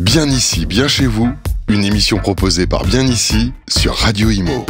Bien ici, bien chez vous, une émission proposée par Bien ici sur Radio Imo.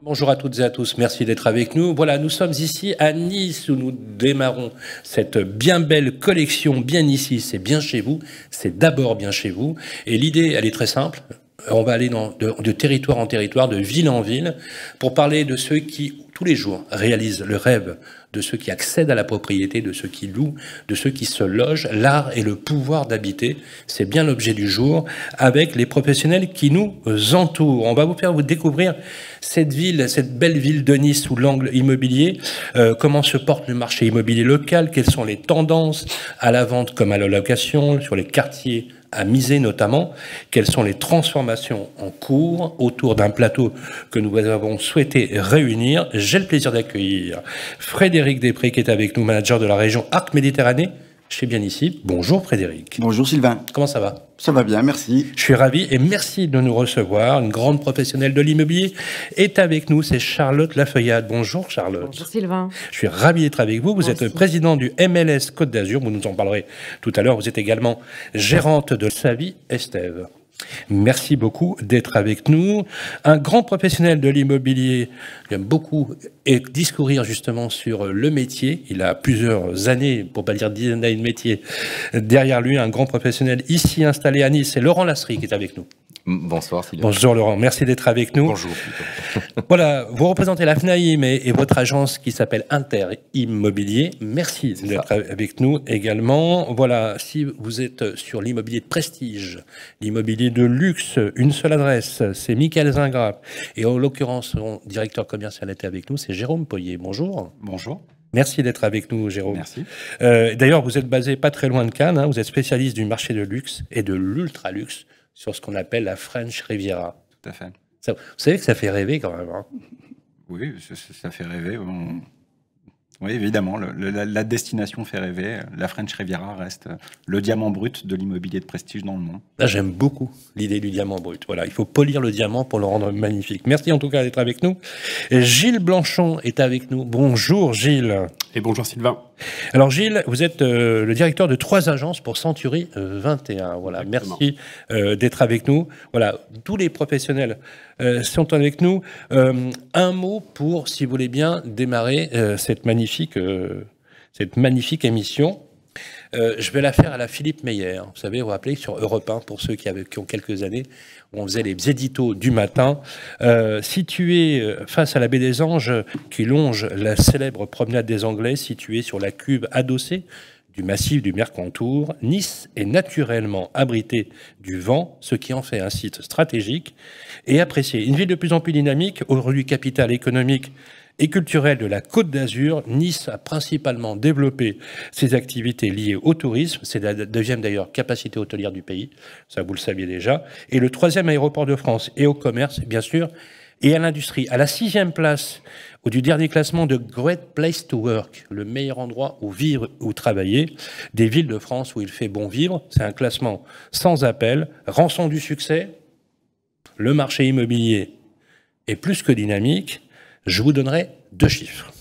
Bonjour à toutes et à tous, merci d'être avec nous. Voilà, nous sommes ici à Nice où nous démarrons cette bien belle collection Bien ici, c'est bien chez vous, c'est d'abord bien chez vous. Et l'idée, elle est très simple. On va aller de territoire en territoire, de ville en ville, pour parler de ceux qui, tous les jours, réalisent le rêve, de ceux qui accèdent à la propriété, de ceux qui louent, de ceux qui se logent. L'art et le pouvoir d'habiter, c'est bien l'objet du jour, avec les professionnels qui nous entourent. On va vous faire découvrir cette ville, cette belle ville de Nice sous l'angle immobilier, comment se porte le marché immobilier local, quelles sont les tendances à la vente comme à la location, sur les quartiers à miser notamment, quelles sont les transformations en cours autour d'un plateau que nous avons souhaité réunir. J'ai le plaisir d'accueillir Frédéric Després qui est avec nous, manager de la région Arc-Méditerranée chez Bien ici. Bonjour Frédéric. Bonjour Sylvain. Comment ça va ? Ça va bien, merci. Je suis ravi et merci de nous recevoir. Une grande professionnelle de l'immobilier est avec nous, c'est Charlotte Lafeuillade. Bonjour Charlotte. Bonjour Sylvain. Je suis ravi d'être avec vous. Vous êtes président du MLS Côte d'Azur, vous nous en parlerez tout à l'heure. Vous êtes également gérante de Savie Estève. Merci beaucoup d'être avec nous. Un grand professionnel de l'immobilier, j'aime beaucoup discourir justement sur le métier. Il a plusieurs années, pour pas dire dizaines d'années de métier, derrière lui, un grand professionnel ici installé à Nice. C'est Laurent Lasserie qui est avec nous. Bonsoir Sylvain. Bonjour Laurent, merci d'être avec nous. Bonjour plutôt. Voilà, vous représentez la FNAIM et votre agence qui s'appelle Inter Immobilier. Merci d'être avec nous également. Voilà, si vous êtes sur l'immobilier de prestige, l'immobilier de luxe, une seule adresse, c'est Michael Zingrap. Et en l'occurrence, son directeur commercial était avec nous, c'est Jérôme Poyer. Bonjour. Bonjour. Merci d'être avec nous, Jérôme. Merci. D'ailleurs, vous êtes basé pas très loin de Cannes, hein, vous êtes spécialiste du marché de luxe et de l'ultra-luxe sur ce qu'on appelle la French Riviera. Tout à fait. Ça, vous savez que ça fait rêver quand même. Hein. Oui, ça fait rêver. Oui, évidemment, la destination fait rêver. La French Riviera reste le diamant brut de l'immobilier de prestige dans le monde. Là, j'aime beaucoup l'idée du diamant brut. Voilà, il faut polir le diamant pour le rendre magnifique. Merci en tout cas d'être avec nous. Et Gilles Blanchon est avec nous. Bonjour Gilles. Et bonjour Sylvain. Alors Gilles, vous êtes le directeur de 3 agences pour Century 21. Voilà, exactement. Merci d'être avec nous. Voilà, tous les professionnels sont avec nous. Un mot pour, si vous voulez bien, démarrer cette magnifique émission. Je vais la faire à la Philippe Meyer. Vous savez, vous vous rappelez, sur Europe 1, pour ceux qui ont quelques années, où on faisait les éditos du matin. Situé face à la baie des Anges, qui longe la célèbre promenade des Anglais, située sur la cuve adossée du massif du Mercantour, Nice est naturellement abritée du vent, ce qui en fait un site stratégique et apprécié. Une ville de plus en plus dynamique, aujourd'hui capitale économique et culturelle de la Côte d'Azur, Nice a principalement développé ses activités liées au tourisme. C'est la deuxième d'ailleurs capacité hôtelière du pays, ça vous le saviez déjà, et le 3e aéroport de France, et au commerce bien sûr, et à l'industrie. À la 6e place du dernier classement de Great Place to Work, le meilleur endroit où vivre ou travailler, des villes de France où il fait bon vivre. C'est un classement sans appel. Rançon du succès, le marché immobilier est plus que dynamique. Je vous donnerai 2 chiffres.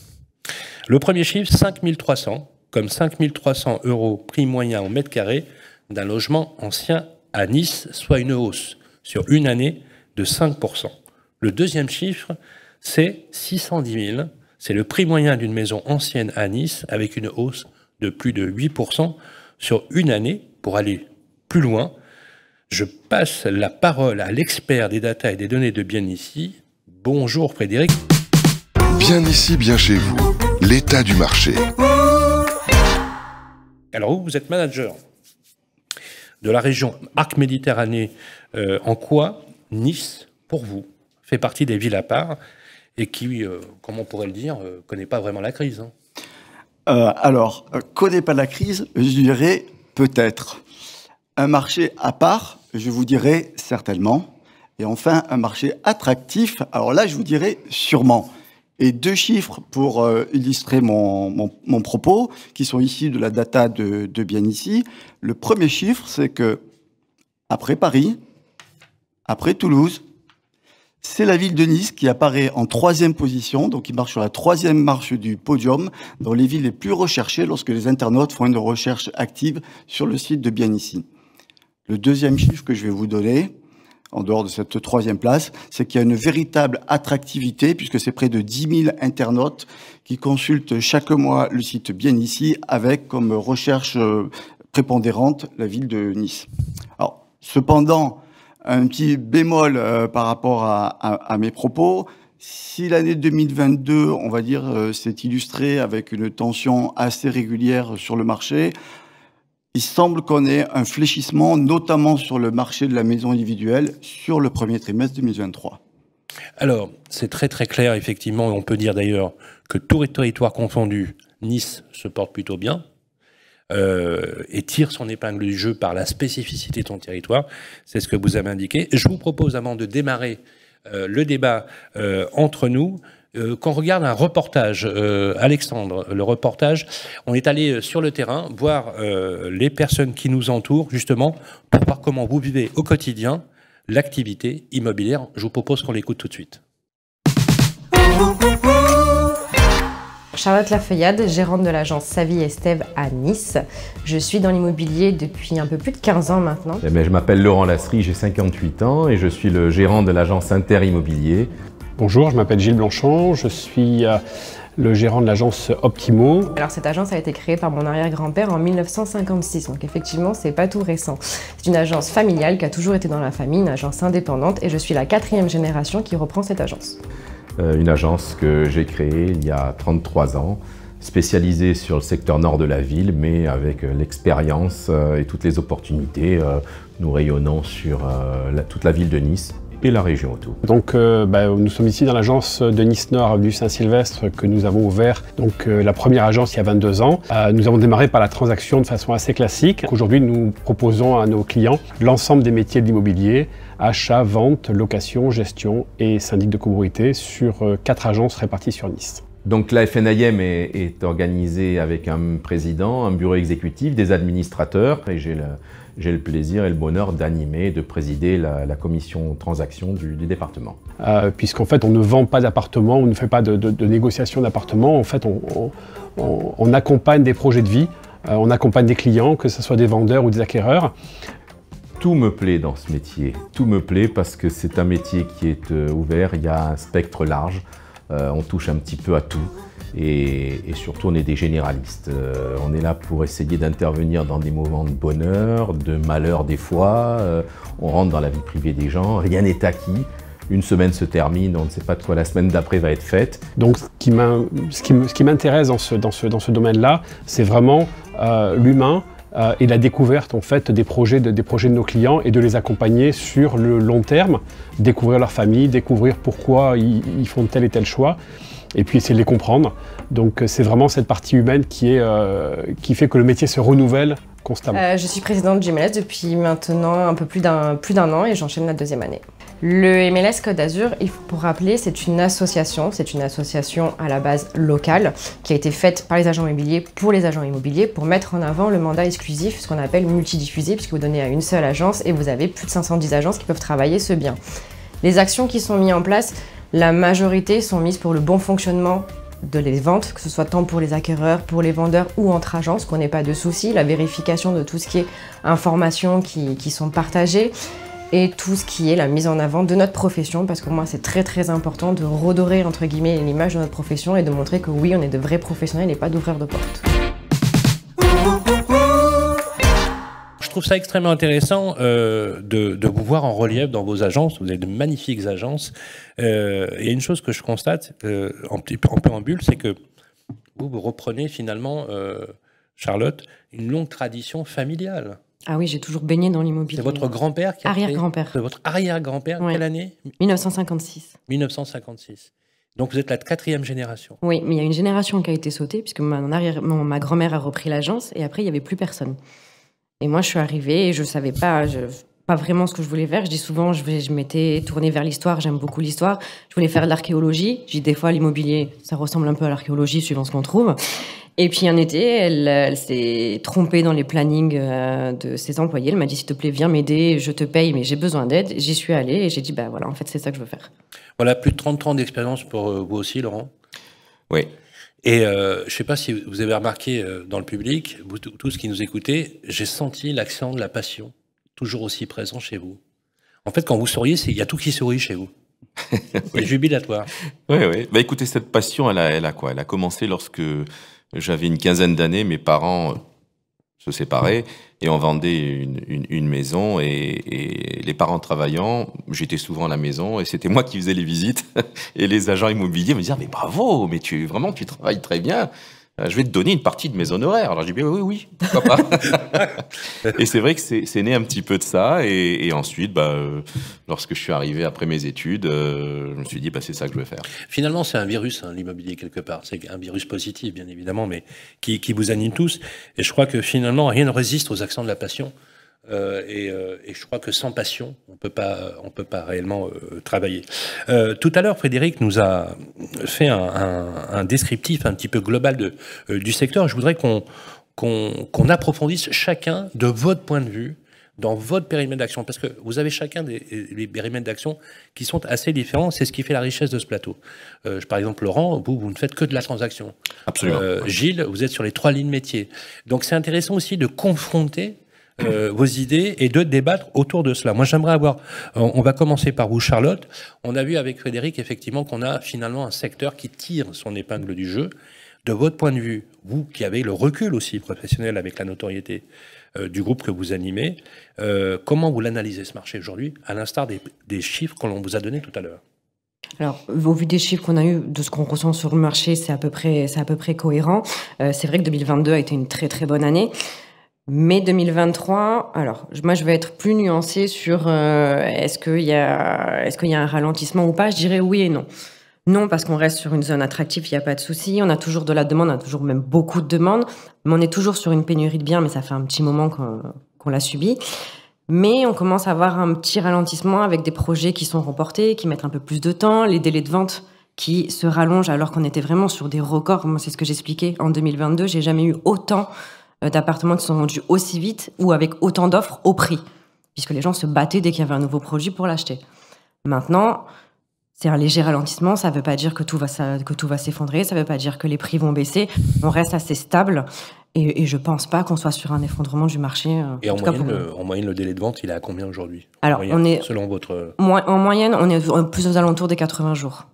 Le premier chiffre, 5 300, comme 5 300 € prix moyen au mètre carré d'un logement ancien à Nice, soit une hausse sur une année de 5%. Le deuxième chiffre, c'est 610 000. C'est le prix moyen d'une maison ancienne à Nice avec une hausse de plus de 8% sur une année. Pour aller plus loin, je passe la parole à l'expert des data et des données de Bien ici. Bonjour Frédéric. Bien ici, bien chez vous, l'état du marché. Alors vous êtes manager de la région Arc-Méditerranée. En quoi Nice, pour vous, fait partie des villes à part et qui, comment on pourrait le dire, connaît pas vraiment la crise. Hein. Alors, connaît pas la crise, je dirais peut-être. Un marché à part, je vous dirais certainement. Et enfin, un marché attractif, alors là, je vous dirais sûrement. Et 2 chiffres pour illustrer mon propos, qui sont issus de la data de Bien ici. Le premier chiffre, c'est que après Paris, après Toulouse, C'est la ville de Nice qui apparaît en 3e position, donc il marche sur la 3e marche du podium dans les villes les plus recherchées lorsque les internautes font une recherche active sur le site de Bien Ici. Le 2e chiffre que je vais vous donner, en dehors de cette 3e place, c'est qu'il y a une véritable attractivité puisque c'est près de 10 000 internautes qui consultent chaque mois le site Bien Ici avec comme recherche prépondérante la ville de Nice. Alors, cependant, un petit bémol par rapport à mes propos. Si l'année 2022, on va dire, s'est illustrée avec une tension assez régulière sur le marché, il semble qu'on ait un fléchissement, notamment sur le marché de la maison individuelle, sur le premier trimestre 2023. Alors, c'est très très clair, effectivement, et on peut dire d'ailleurs que tout territoire confondu, Nice se porte plutôt bien. Et tire son épingle du jeu par la spécificité de son territoire. C'est ce que vous avez indiqué. Je vous propose, avant de démarrer le débat entre nous, qu'on regarde un reportage. Alexandre, le reportage, on est allé sur le terrain voir les personnes qui nous entourent, justement, pour voir comment vous vivez au quotidien l'activité immobilière. Je vous propose qu'on l'écoute tout de suite. Charlotte Lafeuillade, gérante de l'agence Savie Estève à Nice. Je suis dans l'immobilier depuis un peu plus de 15 ans maintenant. Je m'appelle Laurent Lasserie, j'ai 58 ans et je suis le gérant de l'agence Inter Immobilier. Bonjour, je m'appelle Gilles Blanchon, je suis le gérant de l'agence Optimo. Alors cette agence a été créée par mon arrière-grand-père en 1956, donc effectivement c'est pas tout récent. C'est une agence familiale qui a toujours été dans la famille, une agence indépendante, et je suis la 4e génération qui reprend cette agence. Une agence que j'ai créée il y a 33 ans, spécialisée sur le secteur nord de la ville, mais avec l'expérience et toutes les opportunités, nous rayonnons sur toute la ville de Nice et la région autour. Donc nous sommes ici dans l'agence de Nice Nord, avenue Saint-Sylvestre, que nous avons ouvert la première agence il y a 22 ans. Nous avons démarré par la transaction de façon assez classique. Aujourd'hui, nous proposons à nos clients l'ensemble des métiers de l'immobilier, achat, vente, location, gestion et syndic de copropriété sur 4 agences réparties sur Nice. Donc la FNIM est organisée avec un président, un bureau exécutif, des administrateurs, et j'ai le plaisir et le bonheur d'animer et de présider la commission transaction du département. Puisqu'en fait on ne vend pas d'appartements, on ne fait pas de négociation d'appartements, en fait on accompagne des projets de vie, on accompagne des clients, que ce soit des vendeurs ou des acquéreurs. Tout me plaît dans ce métier, tout me plaît parce que c'est un métier qui est ouvert, il y a un spectre large, on touche un petit peu à tout et surtout on est des généralistes. On est là pour essayer d'intervenir dans des moments de bonheur, de malheur des fois, on rentre dans la vie privée des gens, rien n'est acquis. Une semaine se termine, on ne sait pas de quoi la semaine d'après va être faite. Donc ce qui m'intéresse dans ce domaine-là, c'est vraiment l'humain, et la découverte en fait des projets de nos clients et de les accompagner sur le long terme, découvrir leur famille, découvrir pourquoi ils font tel et tel choix, et puis essayer de les comprendre. Donc c'est vraiment cette partie humaine qui fait que le métier se renouvelle constamment. Je suis présidente du MLS depuis maintenant un peu plus d'un an et j'enchaîne la 2e année. Le MLS Côte d'Azur, pour rappeler, c'est une association à la base locale qui a été faite par les agents immobiliers pour les agents immobiliers pour mettre en avant le mandat exclusif, ce qu'on appelle multidiffusé, puisque vous donnez à une seule agence et vous avez plus de 510 agences qui peuvent travailler ce bien. Les actions qui sont mises en place, la majorité sont mises pour le bon fonctionnement de les ventes, que ce soit tant pour les acquéreurs, pour les vendeurs ou entre agences, qu'on n'ait pas de soucis, la vérification de tout ce qui est informations qui sont partagées, et tout ce qui est la mise en avant de notre profession, parce que moi c'est très très important de redorer entre guillemets l'image de notre profession et de montrer que oui, on est de vrais professionnels et pas d'ouvreurs de portes. Je trouve ça extrêmement intéressant de vous voir en relief dans vos agences. Vous avez de magnifiques agences. Il y a une chose que je constate en préambule, c'est que vous reprenez finalement, Charlotte, une longue tradition familiale. Ah oui, j'ai toujours baigné dans l'immobilier. C'est votre grand-père qui a Arrière-grand-père. C'est votre arrière-grand-père, ouais. Quelle année? 1956. 1956. Donc vous êtes la 4e génération. Oui, mais il y a une génération qui a été sautée, puisque ma grand-mère a repris l'agence, et après il n'y avait plus personne. Et moi je suis arrivée et je ne savais pas vraiment ce que je voulais faire. Je dis souvent, je m'étais tournée vers l'histoire, j'aime beaucoup l'histoire. Je voulais faire de l'archéologie. Je dis des fois l'immobilier, ça ressemble un peu à l'archéologie, suivant ce qu'on trouve. Et puis un été, elle s'est trompée dans les plannings de ses employés. Elle m'a dit, s'il te plaît, viens m'aider, je te paye, mais j'ai besoin d'aide. J'y suis allée et j'ai dit, bah voilà, en fait, c'est ça que je veux faire. Voilà, plus de 30 ans d'expérience pour vous aussi, Laurent. Oui. Et je ne sais pas si vous avez remarqué dans le public, vous tous qui nous écoutez, j'ai senti l'accent de la passion, toujours aussi présent chez vous. En fait, quand vous souriez, il y a tout qui sourit chez vous. C'est jubilatoire. Oui, oui. Bah, écoutez, cette passion, elle a quoi? Elle a commencé lorsque j'avais une quinzaine d'années, mes parents se séparaient et on vendait une maison et les parents travaillant, j'étais souvent à la maison et c'était moi qui faisais les visites et les agents immobiliers me disaient « Mais bravo, mais tu travailles très bien. Je vais te donner une partie de mes honoraires. » Alors j'ai dit « Oui, pourquoi pas ?» Et c'est vrai que c'est né un petit peu de ça et ensuite, lorsque je suis arrivé après mes études, je me suis dit c'est ça que je veux faire. Finalement, c'est un virus, hein, l'immobilier, quelque part. C'est un virus positif, bien évidemment, mais qui vous anime tous. Et je crois que finalement, rien ne résiste aux accents de la passion. Et je crois que sans passion, on peut pas réellement travailler. Tout à l'heure, Frédéric nous a fait un descriptif un petit peu global du secteur. Je voudrais qu'on approfondisse chacun de votre point de vue dans votre périmètre d'action, parce que vous avez chacun des périmètres d'action qui sont assez différents. C'est ce qui fait la richesse de ce plateau. Par exemple, Laurent, vous ne faites que de la transaction. Absolument. Gilles, vous êtes sur les 3 lignes métiers. Donc c'est intéressant aussi de confronter vos idées et de débattre autour de cela. Moi, j'aimerais on va commencer par vous, Charlotte. On a vu avec Frédéric, effectivement, qu'on a finalement un secteur qui tire son épingle du jeu. De votre point de vue, vous qui avez le recul aussi professionnel avec la notoriété du groupe que vous animez, comment vous l'analysez ce marché aujourd'hui, à l'instar des chiffres que l'on vous a donnés tout à l'heure? Alors, au vu des chiffres qu'on a eu, de ce qu'on ressent sur le marché, c'est à peu près cohérent. C'est vrai que 2022 a été une très très bonne année. Mais 2023, alors moi je vais être plus nuancée sur est-ce qu'il y a un ralentissement ou pas. Je dirais oui et non. Non, parce qu'on reste sur une zone attractive, il n'y a pas de souci. On a toujours de la demande, on a toujours même beaucoup de demandes. Mais on est toujours sur une pénurie de biens, mais ça fait un petit moment qu'on l'a subi. Mais on commence à avoir un petit ralentissement avec des projets qui sont reportés, qui mettent un peu plus de temps, les délais de vente qui se rallongent alors qu'on était vraiment sur des records. Moi, c'est ce que j'expliquais en 2022. J'ai jamais eu autant d'appartements qui sont vendus aussi vite ou avec autant d'offres au prix, puisque les gens se battaient dès qu'il y avait un nouveau produit pour l'acheter. Maintenant, c'est un léger ralentissement, ça ne veut pas dire que tout va s'effondrer, ça ne veut pas dire que les prix vont baisser, on reste assez stable et je ne pense pas qu'on soit sur un effondrement du marché. Et en moyenne, le délai de vente, il est à combien aujourd'hui? Alors, selon votre... En moyenne, on est plus aux alentours des 80 jours.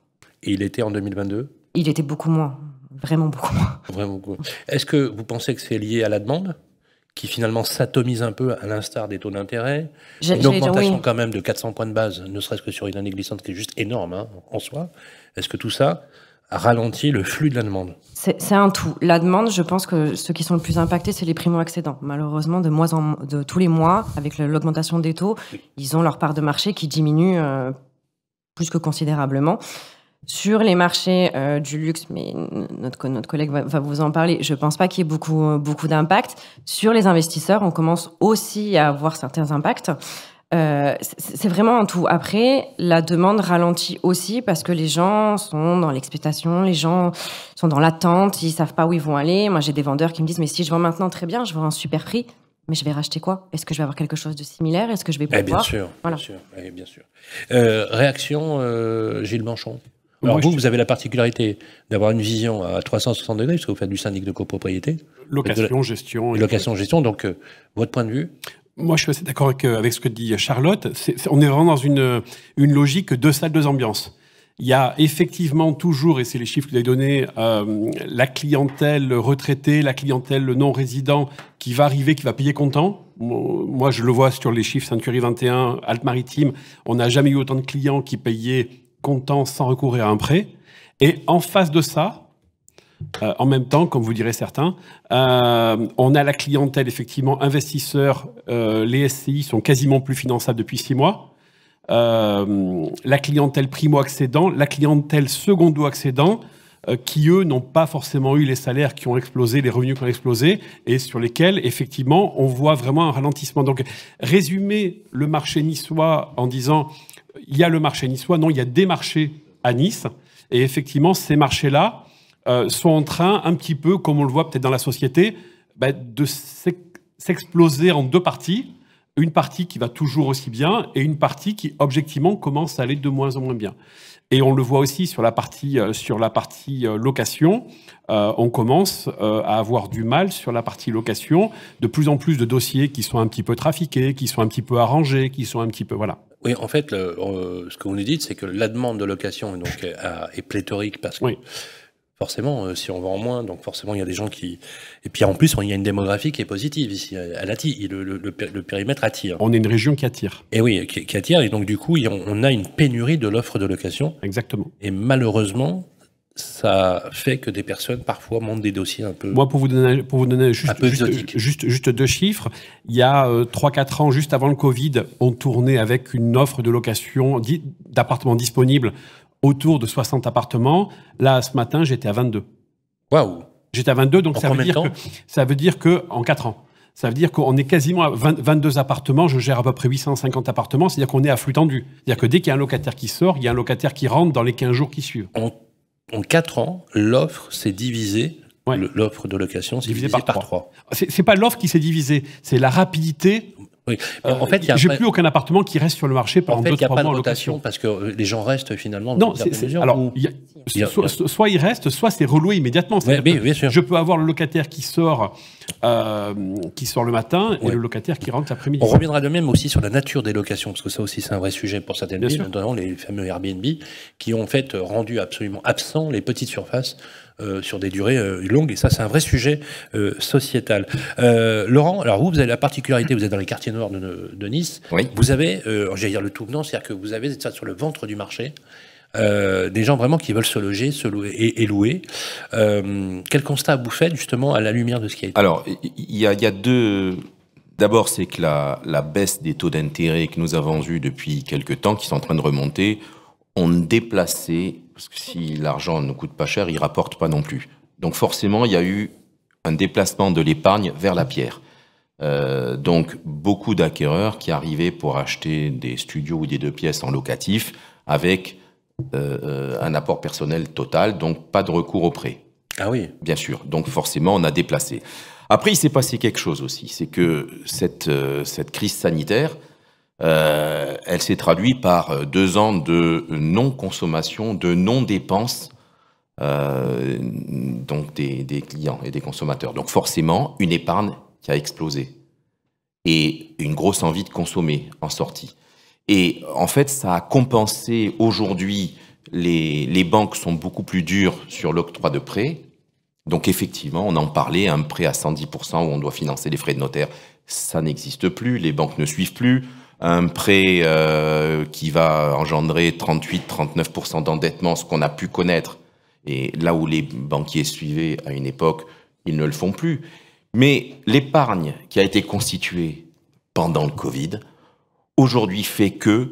Et il était en 2022? Il était beaucoup moins. Vraiment beaucoup moins. Vraiment beaucoup. Est-ce que vous pensez que c'est lié à la demande, qui finalement s'atomise un peu à l'instar des taux d'intérêt? Une augmentation quand même de 400 points de base, ne serait-ce que sur une année glissante, qui est juste énorme en soi. Est-ce que tout ça ralentit le flux de la demande? C'est un tout. La demande, je pense que ceux qui sont le plus impactés, c'est les primo-accédants. Malheureusement, de tous les mois, avec l'augmentation des taux, ils ont leur part de marché qui diminue plus que considérablement. Sur les marchés du luxe, mais notre collègue va vous en parler, je ne pense pas qu'il y ait beaucoup d'impact. Sur les investisseurs, on commence aussi à avoir certains impacts. C'est vraiment un tout. Après, la demande ralentit aussi parce que les gens sont dans l'expectation, les gens sont dans l'attente, ils ne savent pas où ils vont aller. Moi, j'ai des vendeurs qui me disent « Mais si je vends maintenant, très bien, je vends un super prix. » Mais je vais racheter quoi? Est-ce que je vais avoir quelque chose de similaire? Est-ce que je vais pouvoir? Bien sûr, voilà. Bien sûr. Réaction, Gilles Manchon? Alors vous avez la particularité d'avoir une vision à 360 degrés, parce que vous faites du syndic de copropriété. Location, gestion. Location, gestion, donc votre point de vue? Moi, je suis assez d'accord avec ce que dit Charlotte. On est vraiment dans une logique 2 salles, 2 ambiances. Il y a effectivement toujours, et c'est les chiffres que vous avez donnés, la clientèle retraitée, la clientèle non résident qui va arriver, qui va payer comptant. Moi, je le vois sur les chiffres Century 21, Alpes-Maritimes, on n'a jamais eu autant de clients qui payaient comptant sans recourir à un prêt. Et en face de ça, en même temps, comme vous direz certains, on a la clientèle, effectivement, investisseurs, les SCI sont quasiment plus finançables depuis 6 mois. La clientèle primo-accédant, la clientèle secondo-accédant, qui, eux, n'ont pas forcément eu les salaires qui ont explosé, les revenus qui ont explosé, et sur lesquels, effectivement, on voit vraiment un ralentissement. Donc, résumer le marché niçois en disant... Il y a le marché niçois, non, il y a des marchés à Nice. Et effectivement, ces marchés-là sont en train, un petit peu, comme on le voit peut-être dans la société, de s'exploser en deux parties. Une partie qui va toujours aussi bien et une partie qui, objectivement, commence à aller de moins en moins bien. Et on le voit aussi sur la partie location. On commence à avoir du mal sur la partie location. De plus en plus de dossiers qui sont un petit peu trafiqués, qui sont un petit peu arrangés, qui sont un petit peu... Voilà. Oui, en fait, ce que vous nous dites, c'est que la demande de location donc, est pléthorique parce que... Oui. Forcément, si on vend moins, donc forcément, il y a des gens qui... Et puis en plus, il y a une démographie qui est positive ici. Elle attire, le périmètre attire. On est une région qui attire. Et oui, qui attire. Et donc, du coup, on a une pénurie de l'offre de location. Exactement. Et malheureusement, ça fait que des personnes, parfois, montent des dossiers un peu... Moi, pour vous donner juste deux chiffres, il y a 3-4 ans, juste avant le Covid, on tournait avec une offre de location d'appartements disponibles autour de 60 appartements. Là, ce matin, j'étais à 22. Waouh! J'étais à 22, donc ça veut dire que en 4 ans. Ça veut dire qu'on est quasiment à 22 appartements. Je gère à peu près 850 appartements. C'est-à-dire qu'on est à flux tendu. C'est-à-dire que dès qu'il y a un locataire qui sort, il y a un locataire qui rentre dans les 15 jours qui suivent. En 4 ans, l'offre s'est divisée. Ouais. L'offre de location s'est divisée par 3. C'est pas l'offre qui s'est divisée, c'est la rapidité. Oui. En fait, j'ai plus aucun appartement qui reste sur le marché pendant 2-3 mois. En fait, il n'y a pas de rotation parce que les gens restent finalement. Non, soit ils restent, soit c'est reloué immédiatement. Oui, bien sûr. Je peux avoir le locataire qui sort le matin et le locataire qui rentre l'après-midi. On reviendra de même aussi sur la nature des locations parce que ça aussi c'est un vrai sujet pour certaines villes, notamment les fameux Airbnb qui ont en fait rendu absolument absents les petites surfaces. Sur des durées longues, et ça c'est un vrai sujet sociétal. Laurent, alors vous avez la particularité, vous êtes dans les quartiers nord de Nice, oui. Vous avez, j'allais dire le tout venant, c'est-à-dire que vous avez ça sur le ventre du marché, des gens vraiment qui veulent se loger, se louer et louer. Quel constat vous faites justement à la lumière de ce qui a été? Alors, il y a deux... D'abord, c'est que la baisse des taux d'intérêt que nous avons eus depuis quelques temps, qui sont en train de remonter, ont déplacé... Parce que si l'argent ne coûte pas cher, il ne rapporte pas non plus. Donc forcément, il y a eu un déplacement de l'épargne vers la pierre. Donc beaucoup d'acquéreurs qui arrivaient pour acheter des studios ou des 2 pièces en locatif avec un apport personnel total, donc pas de recours au prêt. Ah oui. Bien sûr. Donc forcément, on a déplacé. Après, il s'est passé quelque chose aussi. C'est que cette crise sanitaire... elle s'est traduite par 2 ans de non-consommation, de non-dépenses donc des clients et des consommateurs. Donc forcément, une épargne qui a explosé et une grosse envie de consommer en sortie. Et en fait, ça a compensé aujourd'hui, les banques sont beaucoup plus dures sur l'octroi de prêts. Donc effectivement, on en parlait, un prêt à 110% où on doit financer les frais de notaire, ça n'existe plus, les banques ne suivent plus. Un prêt qui va engendrer 38-39% d'endettement, ce qu'on a pu connaître. Et là où les banquiers suivaient à une époque, ils ne le font plus. Mais l'épargne qui a été constituée pendant le Covid, aujourd'hui fait que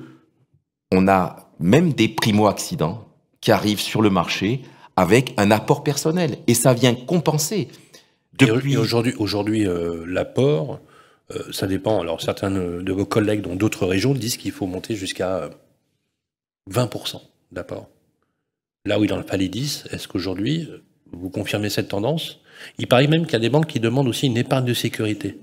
on a même des primo-accidents qui arrivent sur le marché avec un apport personnel. Et ça vient compenser. Depuis... Et aujourd'hui l'apport... ça dépend. Alors, certains de vos collègues dans d'autres régions disent qu'il faut monter jusqu'à 20% d'apport. Là où il en fallait 10, est-ce qu'aujourd'hui, vous confirmez cette tendance? Il paraît même qu'il y a des banques qui demandent aussi une épargne de sécurité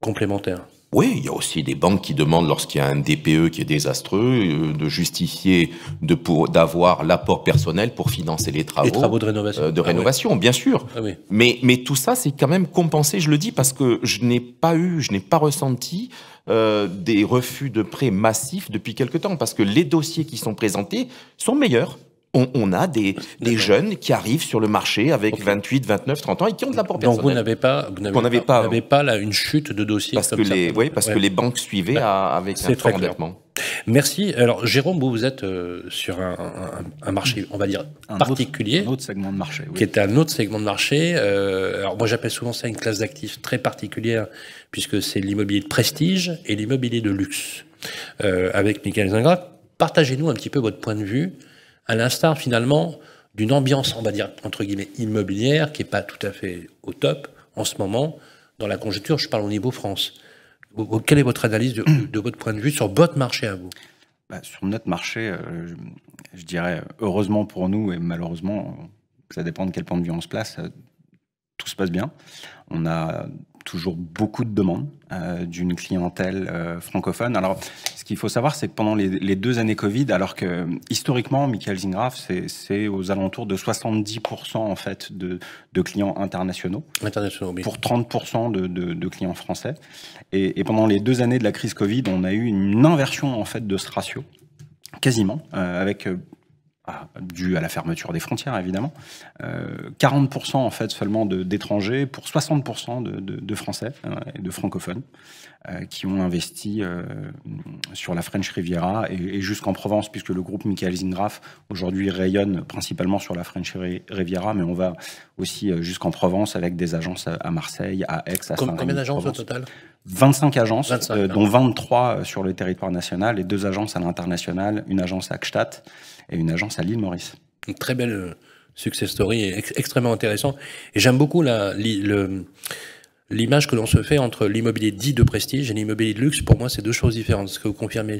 complémentaire. Oui, il y a aussi des banques qui demandent, lorsqu'il y a un DPE qui est désastreux, de justifier d'avoir l'apport personnel pour financer les travaux de rénovation. Rénovation, bien sûr. Ah oui. Mais tout ça, c'est quand même compensé, je le dis, parce que je n'ai pas ressenti des refus de prêts massifs depuis quelque temps, parce que les dossiers qui sont présentés sont meilleurs. On a des jeunes qui arrivent sur le marché avec 28, 29, 30 ans et qui ont de l'apport personnel. Donc vous n'avez pas là une chute de dossiers parce comme que les banques suivaient avec un fort endettement. Merci. Alors Jérôme, vous êtes sur un marché, on va dire, particulier. Un autre segment de marché. Oui. Qui est un autre segment de marché. Alors moi j'appelle souvent ça une classe d'actifs très particulière, puisque c'est l'immobilier de prestige et l'immobilier de luxe. Avec Michael Zingrat, partagez-nous un petit peu votre point de vue, à l'instar finalement d'une ambiance, on va dire, entre guillemets, immobilière, qui n'est pas tout à fait au top en ce moment, dans la conjoncture, je parle au niveau France. Quelle est votre analyse de votre point de vue sur votre marché à vous? Sur notre marché, je dirais, heureusement pour nous et malheureusement, ça dépend de quel point de vue on se place, tout se passe bien. On a toujours beaucoup de demandes d'une clientèle francophone. Alors, ce qu'il faut savoir, c'est que pendant les 2 années Covid, alors que historiquement, Michael Zingraff, c'est aux alentours de 70% en fait de clients internationaux, oui. pour 30% de clients français. Et pendant les 2 années de la crise Covid, on a eu une inversion en fait de ce ratio, quasiment, avec dû à la fermeture des frontières, évidemment. 40% en fait seulement d'étrangers pour 60% de Français et de francophones qui ont investi sur la French Riviera et jusqu'en Provence, puisque le groupe Michael Zingraff aujourd'hui rayonne principalement sur la French Riviera, mais on va aussi jusqu'en Provence avec des agences à Marseille, à Aix, à Saint-Rémy. Combien d'agences au total ? 25 agences, 25, dont 23 sur le territoire national et 2 agences à l'international, une agence à Gstaad et une agence à l'île Maurice. Une très belle success story et extrêmement intéressant. Et j'aime beaucoup l'image que l'on se fait entre l'immobilier dit de prestige et l'immobilier de luxe. Pour moi, c'est 2 choses différentes. Est-ce que vous confirmez ?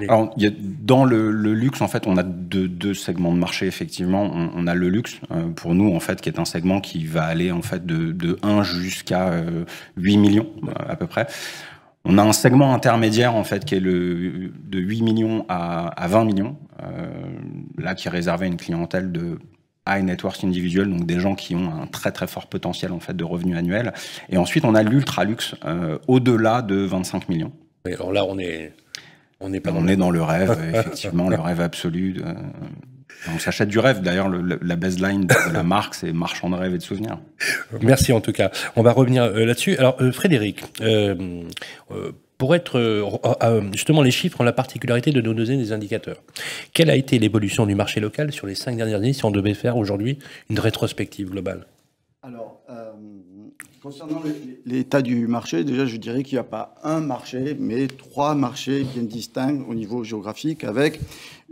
Alors, dans le luxe, en fait, on a deux segments de marché, effectivement. On a le luxe, pour nous, en fait, qui est un segment qui va aller, en fait, de 1 jusqu'à 8 millions, à peu près. On a un segment intermédiaire, en fait, qui est de 8 millions à 20 millions, là, qui est réservé à une clientèle de high net worth individuel, donc des gens qui ont un très très fort potentiel en fait de revenus annuels. Et ensuite, on a l'ultra luxe au-delà de 25 millions. Et alors là, on est dans le rêve, effectivement, le rêve absolu. On s'achète du rêve. D'ailleurs, la baseline de la marque, c'est marchand de rêve et de souvenirs. Merci en tout cas. On va revenir là-dessus. Alors, Frédéric, pour être justement, les chiffres ont la particularité de nous donner des indicateurs. Quelle a été l'évolution du marché local sur les 5 dernières années, si on devait faire aujourd'hui une rétrospective globale ? Alors, concernant l'état du marché, déjà, je dirais qu'il n'y a pas un marché, mais 3 marchés bien distincts au niveau géographique, avec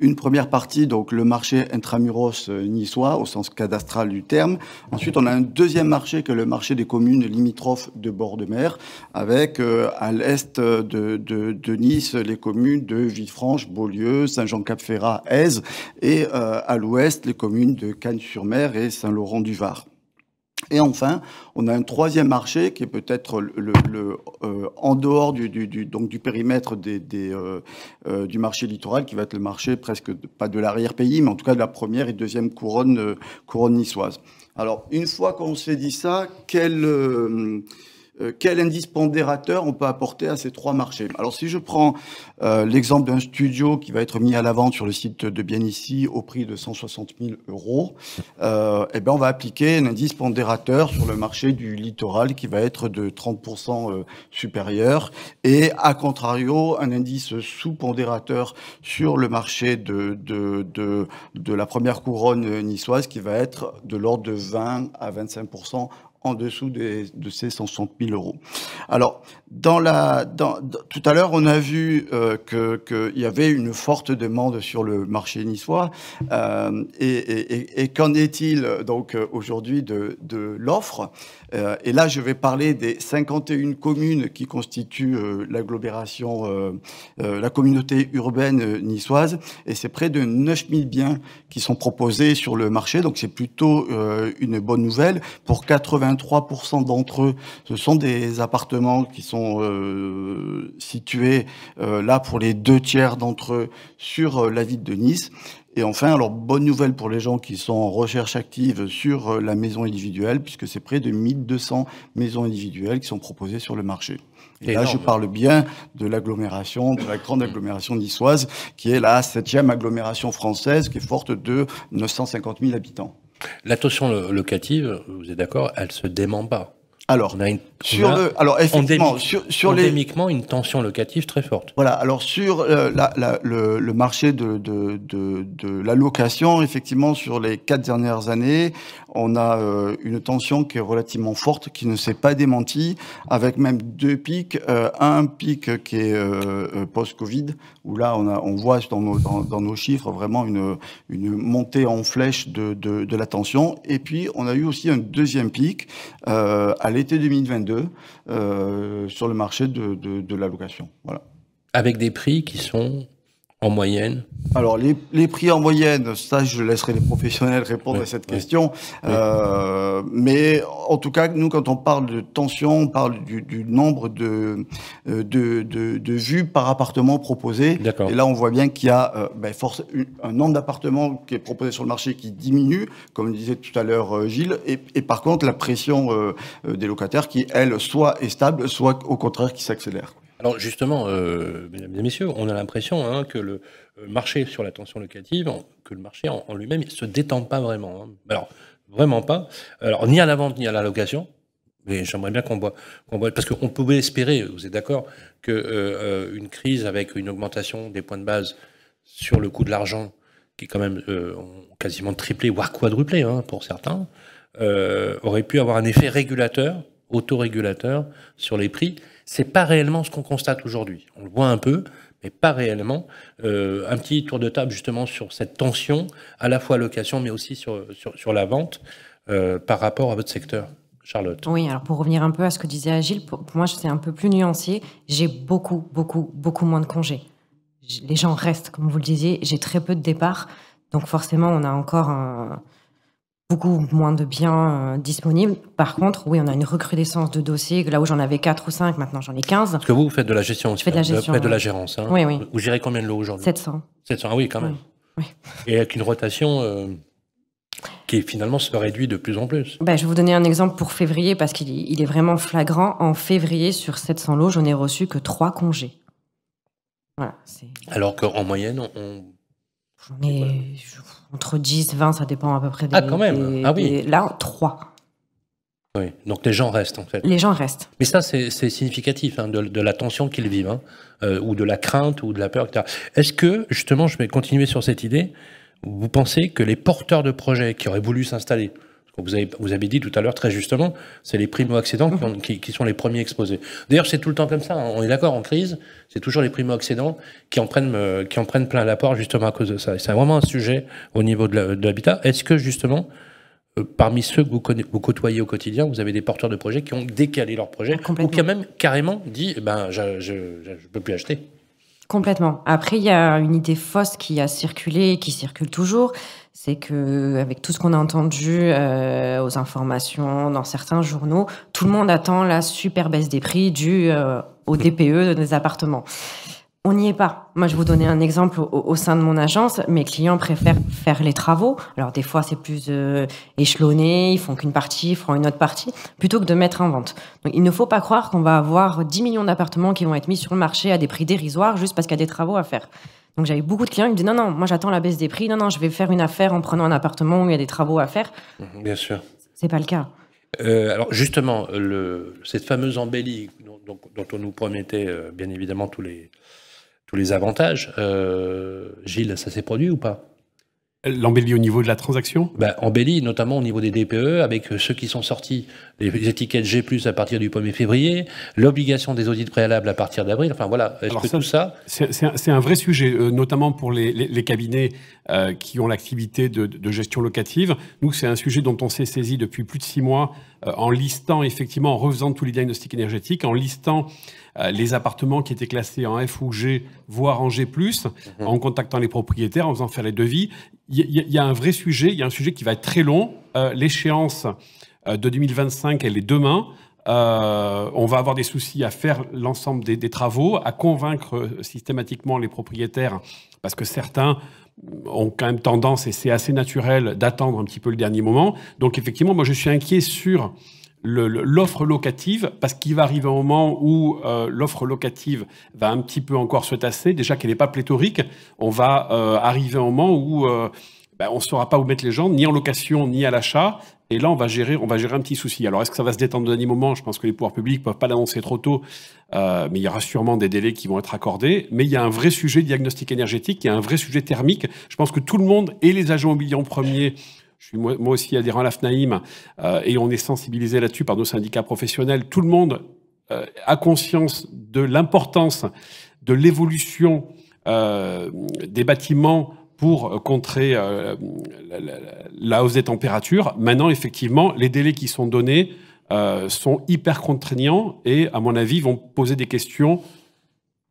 une première partie, donc le marché intramuros niçois, au sens cadastral du terme. Ensuite, on a un deuxième marché, que est le marché des communes limitrophes de bord de mer, avec à l'est de Nice, les communes de Villefranche, Beaulieu, Saint-Jean-Cap-Ferrat, Èze, et à l'ouest, les communes de Cagnes-sur-Mer et Saint-Laurent-du-Var. Et enfin, on a un troisième marché qui est peut-être en dehors donc du périmètre du marché littoral, qui va être le marché presque pas de l'arrière-pays, mais en tout cas de la première et deuxième couronne niçoise. Alors, une fois qu'on s'est dit ça, quel indice pondérateur on peut apporter à ces 3 marchés? Alors, si je prends l'exemple d'un studio qui va être mis à la vente sur le site de Bien Ici au prix de 160 000 €, eh ben, on va appliquer un indice pondérateur sur le marché du littoral qui va être de 30% supérieur, et à contrario, un indice sous-pondérateur sur le marché de la première couronne niçoise qui va être de l'ordre de 20 à 25% en dessous de ces 160 000 €. Alors, tout à l'heure, on a vu qu'il y avait une forte demande sur le marché niçois. Et qu'en est-il donc aujourd'hui de l'offre ? Et là, je vais parler des 51 communes qui constituent l'agglomération, la communauté urbaine niçoise. Et c'est près de 9 000 biens qui sont proposés sur le marché. Donc, c'est plutôt une bonne nouvelle. Pour 83% d'entre eux, ce sont des appartements qui sont situés là pour les 2/3 d'entre eux sur la ville de Nice. Et enfin, alors, bonne nouvelle pour les gens qui sont en recherche active sur la maison individuelle, puisque c'est près de 1200 maisons individuelles qui sont proposées sur le marché. Et là, je parle bien de l'agglomération, de la grande agglomération niçoise, qui est la 7e agglomération française, qui est forte de 950 000 habitants. La tension locative, vous êtes d'accord, elle se dément pas. Alors, effectivement, endémiquement, une tension locative très forte. Voilà. Alors, sur le marché de la location, effectivement, sur les 4 dernières années, on a une tension qui est relativement forte, qui ne s'est pas démentie, avec même 2 pics. Un pic qui est post-Covid, où là, on voit dans nos chiffres vraiment une montée en flèche de la tension. Et puis, on a eu aussi un deuxième pic à l'été 2022 sur le marché de la location. Voilà. Avec des prix qui sont en moyenne? Alors, les prix en moyenne, ça, je laisserai les professionnels répondre à cette question. Mais en tout cas, nous, quand on parle de tension, on parle du nombre de vues par appartement proposé. Et là, on voit bien qu'il y a un nombre d'appartements qui est proposé sur le marché qui diminue, comme disait tout à l'heure Gilles, et par contre, la pression des locataires qui, elle, soit est stable, soit au contraire qui s'accélère. Alors justement, mesdames et messieurs, on a l'impression que le marché sur la tension locative, que le marché en lui-même, il se détend pas vraiment. Alors, vraiment pas. Alors, ni à la vente, ni à la location. Mais j'aimerais bien qu'on voit, parce qu'on pouvait espérer, vous êtes d'accord, que une crise avec une augmentation des points de base sur le coût de l'argent, qui est quand même quasiment triplé, voire quadruplé pour certains, aurait pu avoir un effet régulateur, autorégulateur sur les prix. C'est pas réellement ce qu'on constate aujourd'hui. On le voit un peu, mais pas réellement. Un petit tour de table justement sur cette tension, à la fois location, mais aussi sur la vente, par rapport à votre secteur. Charlotte. Oui, alors pour revenir un peu à ce que disait Agile, pour moi c'est un peu plus nuancé. J'ai beaucoup moins de congés. Les gens restent, comme vous le disiez, j'ai très peu de départs. Donc forcément, on a encore beaucoup moins de biens disponibles. Par contre, oui, on a une recrudescence de dossiers. Là où j'en avais 4 ou 5, maintenant j'en ai 15. Parce que vous faites de la gestion aussi. Je fais de la gestion. Vous faites de la gérance. Oui, oui. Vous gérez combien de lots aujourd'hui? 700. 700, ah oui, quand même. Oui. Et avec une rotation qui finalement se réduit de plus en plus. Je vais vous donner un exemple pour février, parce qu'il est vraiment flagrant. En février, sur 700 lots, j'en ai reçu que 3 congés. Voilà. Alors qu'en moyenne, j'en ai entre 10, 20, ça dépend à peu près des... Ah, quand même. Oui. Là, 3. Oui, donc les gens restent, en fait. Les gens restent. Mais ça, c'est significatif de la tension qu'ils vivent, ou de la crainte, ou de la peur, etc. Est-ce que, justement, je vais continuer sur cette idée, vous pensez que les porteurs de projets qui auraient voulu s'installer, vous avez dit tout à l'heure très justement, c'est les primo-accédants qui sont les premiers exposés. D'ailleurs, c'est tout le temps comme ça, on est d'accord, en crise, c'est toujours les primo-accédants qui en prennent plein l'apport justement à cause de ça. Et c'est vraiment un sujet au niveau de l'habitat. Est-ce que justement, parmi ceux que vous côtoyez au quotidien, vous avez des porteurs de projets qui ont décalé leur projet, ou qui ont même carrément dit, je ne peux plus acheter? Complètement. Après, il y a une idée fausse qui a circulé et qui circule toujours, c'est que avec tout ce qu'on a entendu aux informations, dans certains journaux, tout le monde attend la super baisse des prix due au DPE des appartements. On n'y est pas. Moi, je vais vous donner un exemple au sein de mon agence. Mes clients préfèrent faire les travaux. Alors, des fois, c'est plus échelonné. Ils font qu'une partie, ils feront une autre partie, plutôt que de mettre en vente. Donc, il ne faut pas croire qu'on va avoir 10 millions d'appartements qui vont être mis sur le marché à des prix dérisoires juste parce qu'il y a des travaux à faire. Donc, j'avais beaucoup de clients qui me disaient non, moi, j'attends la baisse des prix. Non, je vais faire une affaire en prenant un appartement où il y a des travaux à faire. Bien sûr. C'est pas le cas. Alors, justement, cette fameuse embellie dont on nous promettait, bien évidemment, tous les avantages. Gilles, ça s'est produit ou pas? L'embellie au niveau de la transaction? Embellie, notamment au niveau des DPE, avec ceux qui sont sortis, les étiquettes G+, à partir du 1er février, l'obligation des audits préalables à partir d'avril, enfin voilà, tout ça... C'est un vrai sujet, notamment pour les cabinets qui ont l'activité de gestion locative. Nous, c'est un sujet dont on s'est saisi depuis plus de 6 mois, en listant, effectivement, en refaisant tous les diagnostics énergétiques, en listant les appartements qui étaient classés en F ou G, voire en G+, en contactant les propriétaires, en faisant faire les devis. Il y a un vrai sujet, il y a un sujet qui va être très long. L'échéance de 2025, elle est demain. On va avoir des soucis à faire l'ensemble des travaux, à convaincre systématiquement les propriétaires, parce que certains ont quand même tendance, et c'est assez naturel, d'attendre un petit peu le dernier moment. Donc effectivement, moi je suis inquiet sur l'offre locative, parce qu'il va arriver un moment où l'offre locative va un petit peu encore se tasser. Déjà qu'elle n'est pas pléthorique, on va arriver à un moment où on ne saura pas où mettre les gens, ni en location, ni à l'achat. Et là, on va gérer un petit souci. Alors, est-ce que ça va se détendre au dernier moment? Je pense que les pouvoirs publics ne peuvent pas l'annoncer trop tôt, mais il y aura sûrement des délais qui vont être accordés. Mais il y a un vrai sujet de diagnostic énergétique, il y a un vrai sujet thermique. Je pense que tout le monde, et les agents immobiliers en premier, je suis moi aussi adhérent à l'AFNAIM, et on est sensibilisé là-dessus par nos syndicats professionnels, tout le monde a conscience de l'importance de l'évolution des bâtiments pour contrer la hausse des températures. Maintenant, effectivement, les délais qui sont donnés sont hyper contraignants et, à mon avis, vont poser des questions.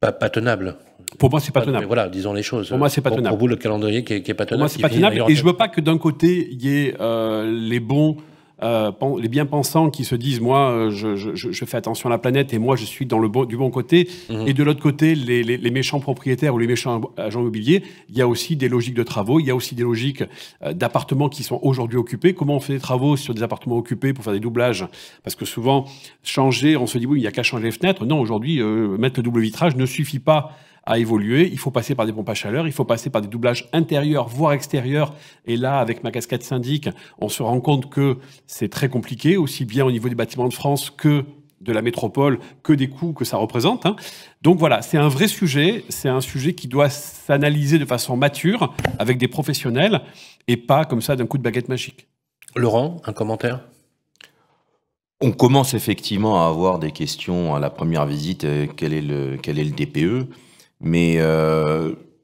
Pas tenables. Pour moi, c'est pas tenable. Mais voilà, disons les choses. Pour moi, c'est pas tenable. Pour vous, le calendrier qui est pas tenable. Pour moi, c'est pas tenable. Et je veux pas que d'un côté, il y ait les bons, les bien-pensants qui se disent, moi, je fais attention à la planète et moi, je suis dans du bon côté. Et de l'autre côté, les méchants propriétaires ou les méchants agents immobiliers, il y a aussi des logiques de travaux, il y a aussi des logiques d'appartements qui sont aujourd'hui occupés. Comment on fait des travaux sur des appartements occupés pour faire des doublages? Parce que souvent, changer, on se dit, oui, il n'y a qu'à changer les fenêtres. Non, aujourd'hui, mettre le double vitrage ne suffit pas à évoluer. Il faut passer par des pompes à chaleur, il faut passer par des doublages intérieurs, voire extérieurs. Et là, avec ma casquette syndic, on se rend compte que c'est très compliqué, aussi bien au niveau des bâtiments de France que de la métropole, que des coûts que ça représente. Donc voilà, c'est un vrai sujet, c'est un sujet qui doit s'analyser de façon mature, avec des professionnels, et pas comme ça d'un coup de baguette magique. Laurent, un commentaire? On commence effectivement à avoir des questions à la première visite, quel est le DPE, mais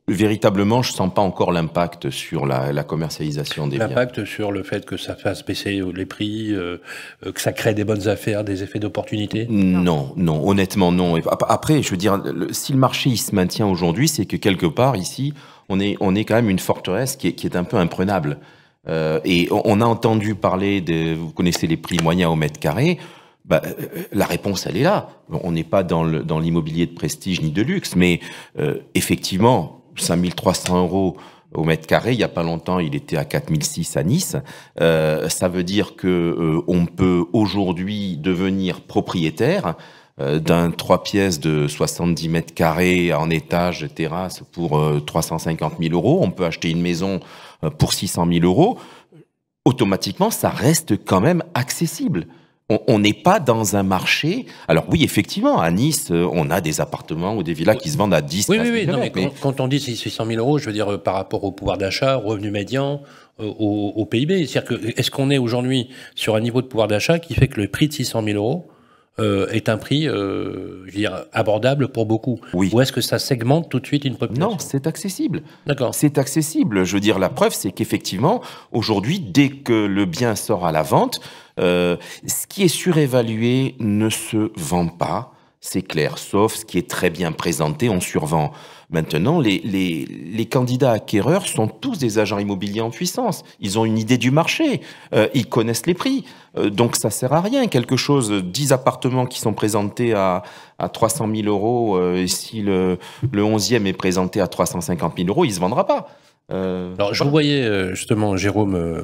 véritablement, je ne sens pas encore l'impact sur la commercialisation des biens. L'impact sur le fait que ça fasse baisser les prix, que ça crée des bonnes affaires, des effets d'opportunité? Non, honnêtement non. Après, je veux dire, si le marché il se maintient aujourd'hui, c'est que quelque part ici, on est quand même une forteresse qui est un peu imprenable. Et on a entendu parler vous connaissez les prix moyens au mètre carré. La réponse, elle est là. On n'est pas dans l'immobilier de prestige ni de luxe, mais effectivement, 5 300 € au mètre carré, il n'y a pas longtemps, il était à 4 600 à Nice. Ça veut dire que on peut aujourd'hui devenir propriétaire d'un 3 pièces de 70 mètres carrés en étage, terrasse, pour 350 000 €. On peut acheter une maison pour 600 000 €. Automatiquement, ça reste quand même accessible. On n'est pas dans un marché. Alors oui, effectivement, à Nice, on a des appartements ou des villas qui se vendent à 10, 15 000 €. Non, mais quand on dit 600 000 €, je veux dire par rapport au pouvoir d'achat, au revenu médian, au PIB. C'est-à-dire que, est-ce qu'on est aujourd'hui sur un niveau de pouvoir d'achat qui fait que le prix de 600 000 € est un prix, je veux dire, abordable pour beaucoup? Oui. Ou est-ce que ça segmente tout de suite une population? Non, c'est accessible. D'accord. C'est accessible. Je veux dire, la preuve, c'est qu'effectivement, aujourd'hui, dès que le bien sort à la vente, ce qui est surévalué ne se vend pas, c'est clair, sauf ce qui est très bien présenté, on survend. Maintenant, les candidats acquéreurs sont tous des agents immobiliers en puissance. Ils ont une idée du marché, ils connaissent les prix, donc ça sert à rien. 10 appartements qui sont présentés à 300 000 €, et si le 11e est présenté à 350 000 €, il ne se vendra pas. Alors, je vous voyais justement, Jérôme,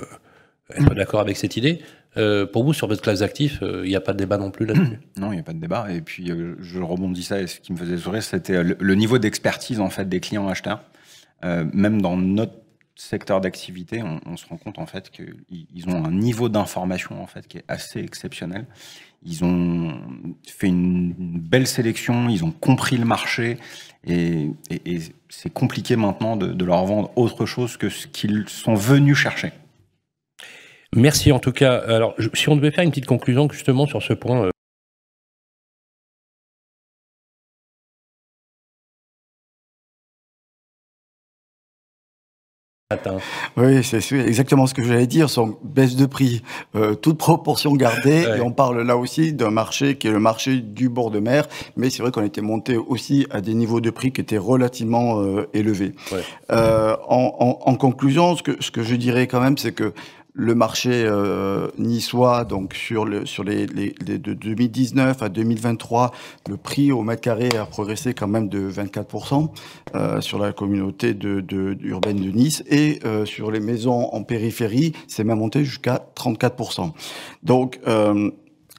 être d'accord avec cette idée. Pour vous, sur votre classe d'actifs, il n'y a pas de débat non plus là-dessus? Non, il n'y a pas de débat. Et puis, je rebondissais, et ce qui me faisait sourire, c'était le niveau d'expertise en fait, des clients acheteurs. Même dans notre secteur d'activité, on se rend compte en fait, qu'ils ont un niveau d'information en fait, qui est assez exceptionnel. Ils ont fait une belle sélection, ils ont compris le marché, et c'est compliqué maintenant de leur vendre autre chose que ce qu'ils sont venus chercher. Merci en tout cas. Alors, si on devait faire une petite conclusion justement sur ce point. Oui, c'est exactement ce que j'allais dire, sans baisse de prix, toute proportion gardée, ouais. Et on parle là aussi d'un marché qui est le marché du bord de mer, mais c'est vrai qu'on était monté aussi à des niveaux de prix qui étaient relativement élevés. Ouais. En conclusion, ce que je dirais quand même, c'est que le marché niçois, donc sur les de 2019 à 2023, le prix au mètre carré a progressé quand même de 24% sur la communauté urbaine de Nice, et sur les maisons en périphérie, c'est même monté jusqu'à 34%. Donc,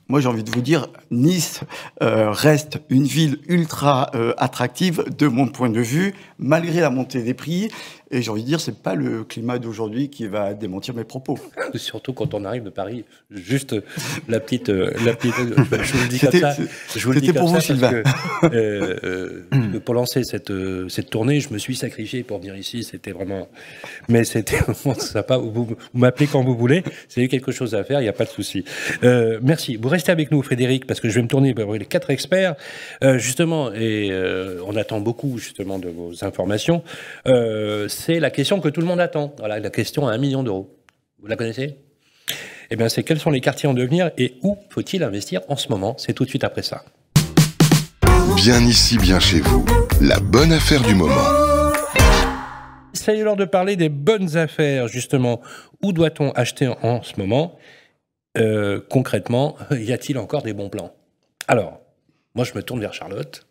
moi, j'ai envie de vous dire, Nice reste une ville ultra attractive de mon point de vue, malgré la montée des prix. Et j'ai envie de dire, c'est pas le climat d'aujourd'hui qui va démentir mes propos. Surtout quand on arrive de Paris. Juste la petite je vous le dis comme ça. C'était pour vous, Sylvain. Pour lancer cette tournée, je me suis sacrifié pour venir ici. C'était vraiment, mais c'était vraiment sympa. Vous m'appelez quand vous voulez. C'est quelque chose à faire. Il n'y a pas de souci. Merci. Vous restez avec nous, Frédéric, parce que je vais me tourner vers les 4 experts, justement, et on attend beaucoup justement de vos informations. C'est la question que tout le monde attend. Voilà, la question à 1 million €. Vous la connaissez? Eh bien, c'est quels sont les quartiers en devenir et où faut-il investir en ce moment? C'est tout de suite après ça. Bien ici, bien chez vous, la bonne affaire du moment. C'est l'heure de parler des bonnes affaires, justement. Où doit-on acheter en ce moment ? Concrètement, y a-t-il encore des bons plans ? Alors, moi je me tourne vers Charlotte.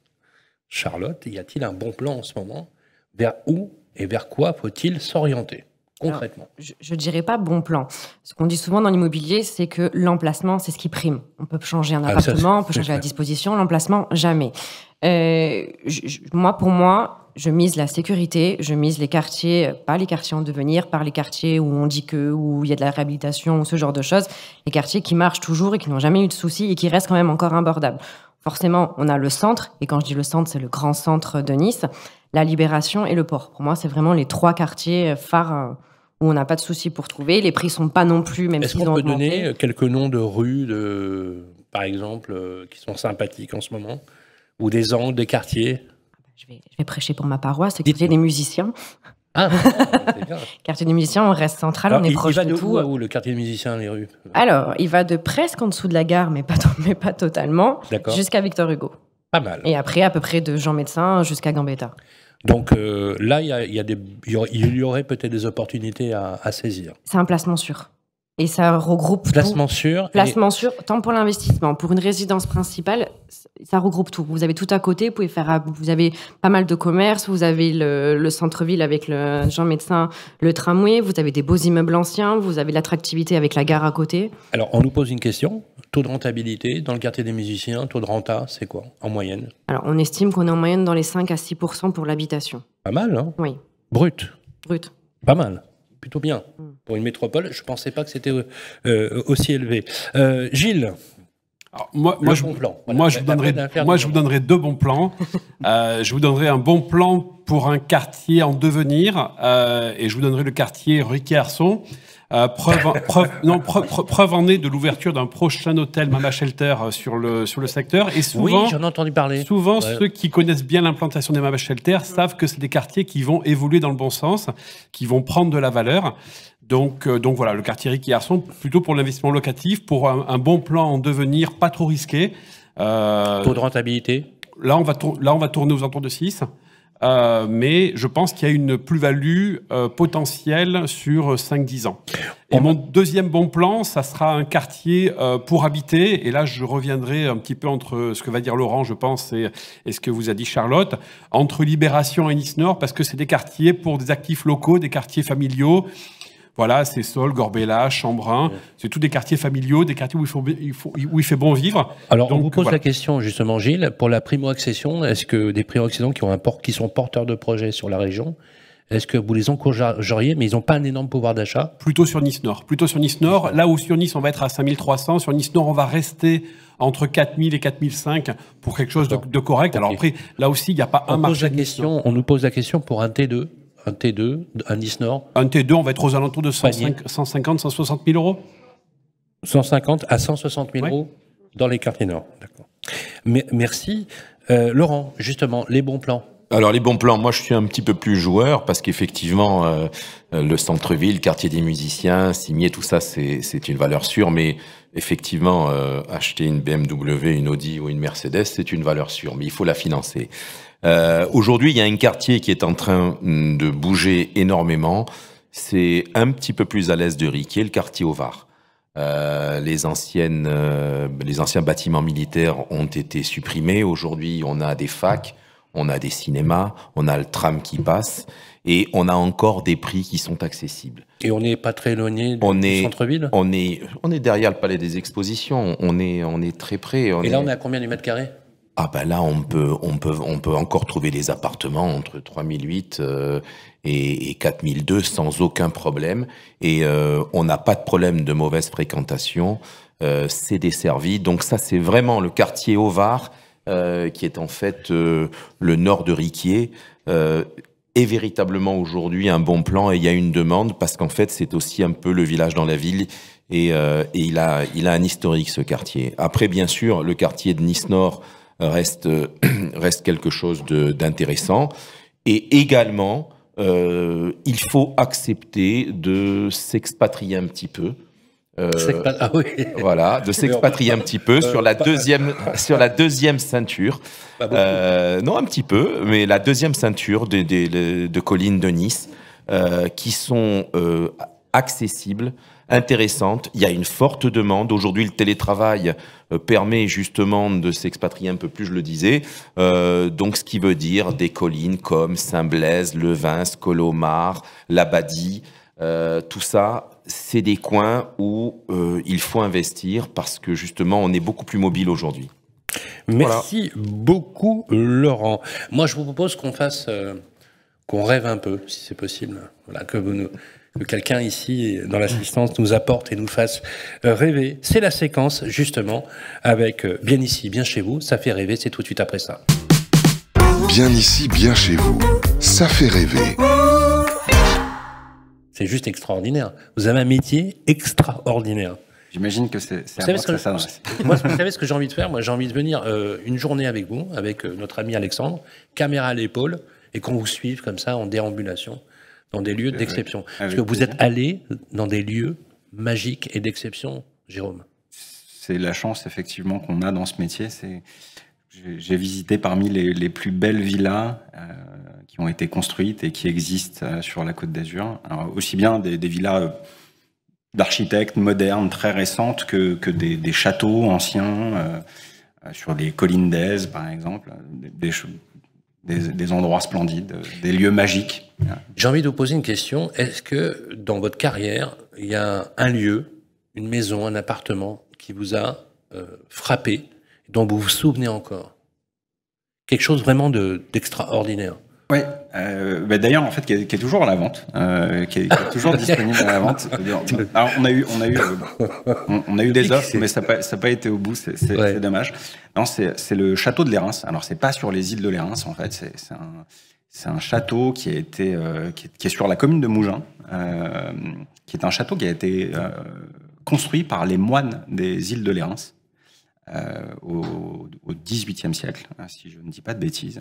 Charlotte, y a-t-il un bon plan en ce moment ? Vers où et vers quoi faut-il s'orienter ? Concrètement. Alors, je ne dirais pas bon plan. Ce qu'on dit souvent dans l'immobilier, c'est que l'emplacement, c'est ce qui prime. On peut changer un appartement, on peut changer la disposition, l'emplacement, jamais. Pour moi, je mise la sécurité, je mise les quartiers, pas les quartiers en devenir, pas les quartiers où on dit où il y a de la réhabilitation ou ce genre de choses, les quartiers qui marchent toujours et qui n'ont jamais eu de soucis et qui restent quand même encore abordables. Forcément, on a le centre, et quand je dis le centre, c'est le grand centre de Nice, la Libération et le Port. Pour moi, c'est vraiment les 3 quartiers phares où on n'a pas de soucis pour trouver. Les prix sont pas non plus, même s'ils ont augmenté. Est-ce qu'on peut donner quelques noms de rues, par exemple, qui sont sympathiques en ce moment ? Ou des angles, des quartiers ? Je vais prêcher pour ma paroisse, c'est le quartier des musiciens. Ah, c'est bien. Quartier des musiciens, on reste central, on est proche de tout. Il va de où à où, le quartier des musiciens, les rues ? Alors, il va de presque en dessous de la gare, mais pas totalement, jusqu'à Victor Hugo. Pas mal. Et après, à peu près de Jean Médecin jusqu'à Gambetta. Donc là, il y aurait peut-être des opportunités à saisir. C'est un placement sûr. Et ça regroupe placement tout. Sûr. Placement sûr, tant pour l'investissement. Pour une résidence principale, ça regroupe tout. Vous avez tout à côté, vous avez pas mal de commerces, vous avez le centre-ville avec le Jean Médecin, le tramway, vous avez des beaux immeubles anciens, vous avez l'attractivité avec la gare à côté. Alors, on nous pose une question. Taux de rentabilité dans le quartier des musiciens, taux de renta, c'est quoi, en moyenne ? Alors, on estime qu'on est en moyenne dans les 5 à 6% pour l'habitation. Pas mal, hein ? Oui. Brut ? Brut. Pas mal. Plutôt bien. Pour une métropole, je ne pensais pas que c'était aussi élevé. Gilles ? Alors, moi, je vous donnerai 2 bons plans. Je vous donnerai un bon plan pour un quartier en devenir et je vous donnerai le quartier Riquier-Arson. Preuve en est de l'ouverture d'un prochain hôtel Mama Shelter sur le secteur. Et souvent, oui, j'en ai entendu parler. Souvent, ceux qui connaissent bien l'implantation des Mama Shelter savent que c'est des quartiers qui vont évoluer dans le bon sens, qui vont prendre de la valeur. Donc voilà, le quartier Riquier-Arson, plutôt pour l'investissement locatif, pour un bon plan en devenir, pas trop risqué. Taux de rentabilité ? Là, on va tourner aux alentours de 6. Mais je pense qu'il y a une plus-value potentielle sur 5-10 ans. Et mon deuxième bon plan, ça sera un quartier pour habiter. Et là, je reviendrai un petit peu entre ce que va dire Laurent, je pense, et ce que vous a dit Charlotte, entre Libération et Nice-Nord, parce que c'est des quartiers pour des actifs locaux, des quartiers familiaux. Voilà, c'est Sol, Gorbella, Chambrun, c'est tous des quartiers familiaux, des quartiers où il fait bon vivre. Alors, donc, on vous pose la question, justement, Gilles, pour la primo-accession, est-ce que des primo-accessions qui sont porteurs de projets sur la région, est-ce que vous les encourageriez, mais ils n'ont pas un énorme pouvoir d'achat ? Plutôt sur Nice-Nord. Là où sur Nice, on va être à 5300, sur Nice-Nord, on va rester entre 4000 et 4005 pour quelque chose de correct. Okay. Alors après, là aussi, il n'y a pas un marché. On nous pose la question pour un T2. Un T2, un Nice-Nord. Un T2, on va être aux alentours de 150, 160 000 euros. 150 à 160 000 euros dans les quartiers nord. D'accord. Merci. Laurent, justement, les bons plans. Alors les bons plans, moi je suis un petit peu plus joueur parce qu'effectivement le centre-ville, quartier des musiciens, Cimier, tout ça c'est une valeur sûre, mais effectivement acheter une BMW, une Audi ou une Mercedes, c'est une valeur sûre, mais il faut la financer. Aujourd'hui, il y a un quartier qui est en train de bouger énormément. C'est un petit peu plus à l'est de Riquier, le quartier au Var. Les anciens bâtiments militaires ont été supprimés. Aujourd'hui, on a des facs, on a des cinémas, on a le tram qui passe et on a encore des prix qui sont accessibles. Et on n'est pas très éloigné du centre-ville ? On est derrière le Palais des Expositions. On est très près. Et là, on est à combien du mètre carré ? Ah ben là, on peut encore trouver des appartements entre 3008 et 4002 sans aucun problème. Et on n'a pas de problème de mauvaise fréquentation. C'est desservi. Donc ça, c'est vraiment le quartier au Var, qui est en fait le nord de Riquier, est véritablement aujourd'hui un bon plan. Et il y a une demande parce qu'en fait, c'est aussi un peu le village dans la ville. Et il a un historique, ce quartier. Après, bien sûr, le quartier de Nice-Nord reste quelque chose d'intéressant. Et également, il faut accepter de s'expatrier un petit peu. Ah oui. Voilà, de s'expatrier un petit peu sur la deuxième ceinture. Non, un petit peu, mais la deuxième ceinture de collines de Nice, qui sont accessibles, intéressantes. Il y a une forte demande. Aujourd'hui, le télétravail permet justement de s'expatrier un peu plus, je le disais. Donc, ce qui veut dire des collines comme Saint-Blaise, Levins, Colomar, Labadie, tout ça, c'est des coins où il faut investir parce que justement, on est beaucoup plus mobile aujourd'hui. Merci beaucoup, Laurent. Moi, je vous propose qu'on fasse, qu'on rêve un peu, si c'est possible. Voilà, que quelqu'un ici, dans l'assistance, nous apporte et nous fasse rêver. C'est la séquence, justement, avec Bien ici, bien chez vous. Ça fait rêver, c'est tout de suite après ça. Bien ici, bien chez vous. Ça fait rêver. C'est juste extraordinaire. Vous avez un métier extraordinaire. J'imagine que c'est vous savez ce que j'ai envie de faire? Moi, j'ai envie de venir une journée avec vous, avec notre ami Alexandre, caméra à l'épaule, et qu'on vous suive comme ça en déambulation dans des lieux d'exception. Parce que vous êtes allé dans des lieux magiques et d'exception, Jérôme. C'est la chance, effectivement, qu'on a dans ce métier. J'ai visité parmi les plus belles villas qui ont été construites et qui existent sur la Côte d'Azur. Aussi bien des villas d'architectes modernes, très récentes, que des châteaux anciens, sur les collines d'Aise, par exemple, des endroits splendides, des lieux magiques. J'ai envie de vous poser une question. Est-ce que dans votre carrière, il y a un lieu, une maison, un appartement qui vous a frappé, dont vous vous souvenez encore? Quelque chose vraiment d'extraordinaire. Oui, d'ailleurs, en fait, qui est toujours à la vente, qui est toujours disponible à la vente. Alors, on a eu des offres, mais ça n'a pas été au bout, c'est dommage. Non, c'est le château de Lérins. Alors, c'est pas sur les îles de Lérins, en fait, c'est un château qui est sur la commune de Mougins, qui est un château qui a été construit par les moines des îles de Lérins au XVIIIe siècle, si je ne dis pas de bêtises.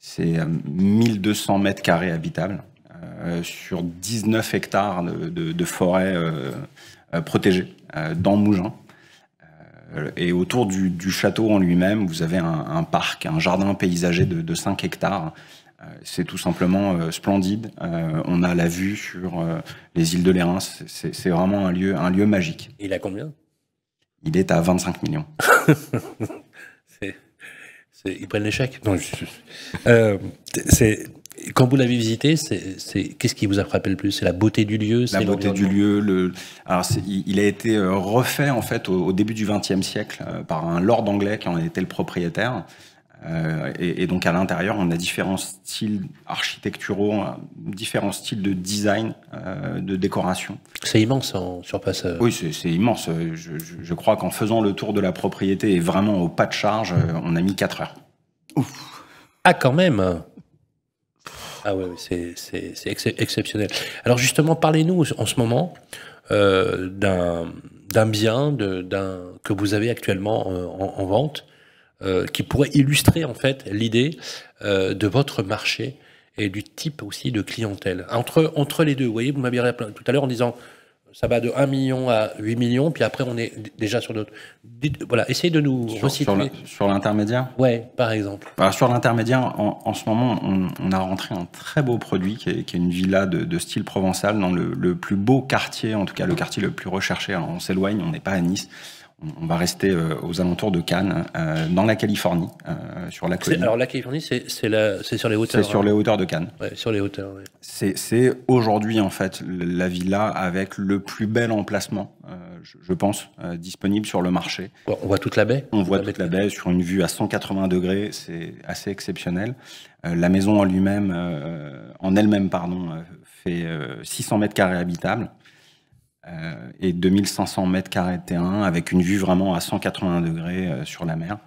C'est 1200 mètres carrés habitables sur 19 hectares de forêt protégée dans Mougins. Et autour du château en lui-même, vous avez un parc, un jardin paysager de 5 hectares. C'est tout simplement splendide. On a la vue sur les îles de Lérins. C'est vraiment un lieu magique. Il a combien? Il est à 25 millions. Ils prennent l'échec. Quand vous l'avez visité, qu'est-ce qui vous a frappé le plus? C'est la beauté du lieu? La beauté du lieu. Alors, il a été refait en fait au début du XXe siècle par un lord anglais qui en était le propriétaire. Et donc à l'intérieur, on a différents styles architecturaux, différents styles de design, de décoration. C'est immense en surface. Oui, c'est immense. Je crois qu'en faisant le tour de la propriété et vraiment au pas de charge, on a mis 4 heures. Ouf. Ah, quand même. Ah oui, c'est exceptionnel. Alors justement, parlez-nous en ce moment d'un bien que vous avez actuellement en vente, qui pourrait illustrer en fait l'idée de votre marché et du type aussi de clientèle. Entre les deux, vous voyez, vous m'avez rappelé tout à l'heure en disant ça va de 1 million à 8 millions, puis après on est déjà sur d'autres. Voilà, essayez de nous resituer. Sur l'intermédiaire? Ouais, par exemple. Alors, sur l'intermédiaire, en ce moment, on a rentré un très beau produit qui est une villa de style provençal dans le plus beau quartier, en tout cas le quartier le plus recherché. Alors, on s'éloigne, on n'est pas à Nice. On va rester aux alentours de Cannes, dans la Californie, sur la colline. Alors la Californie, c'est sur les hauteurs. C'est sur les hauteurs de Cannes. Ouais, sur les hauteurs. Ouais. C'est aujourd'hui en fait la villa avec le plus bel emplacement, je pense, disponible sur le marché. On voit toute la baie. On voit toute la baie sur une vue à 180 degrés. C'est assez exceptionnel. La maison en elle-même, fait 600 mètres carrés habitables. Et 2500 mètres carrés de terrain avec une vue vraiment à 180 degrés sur la mer.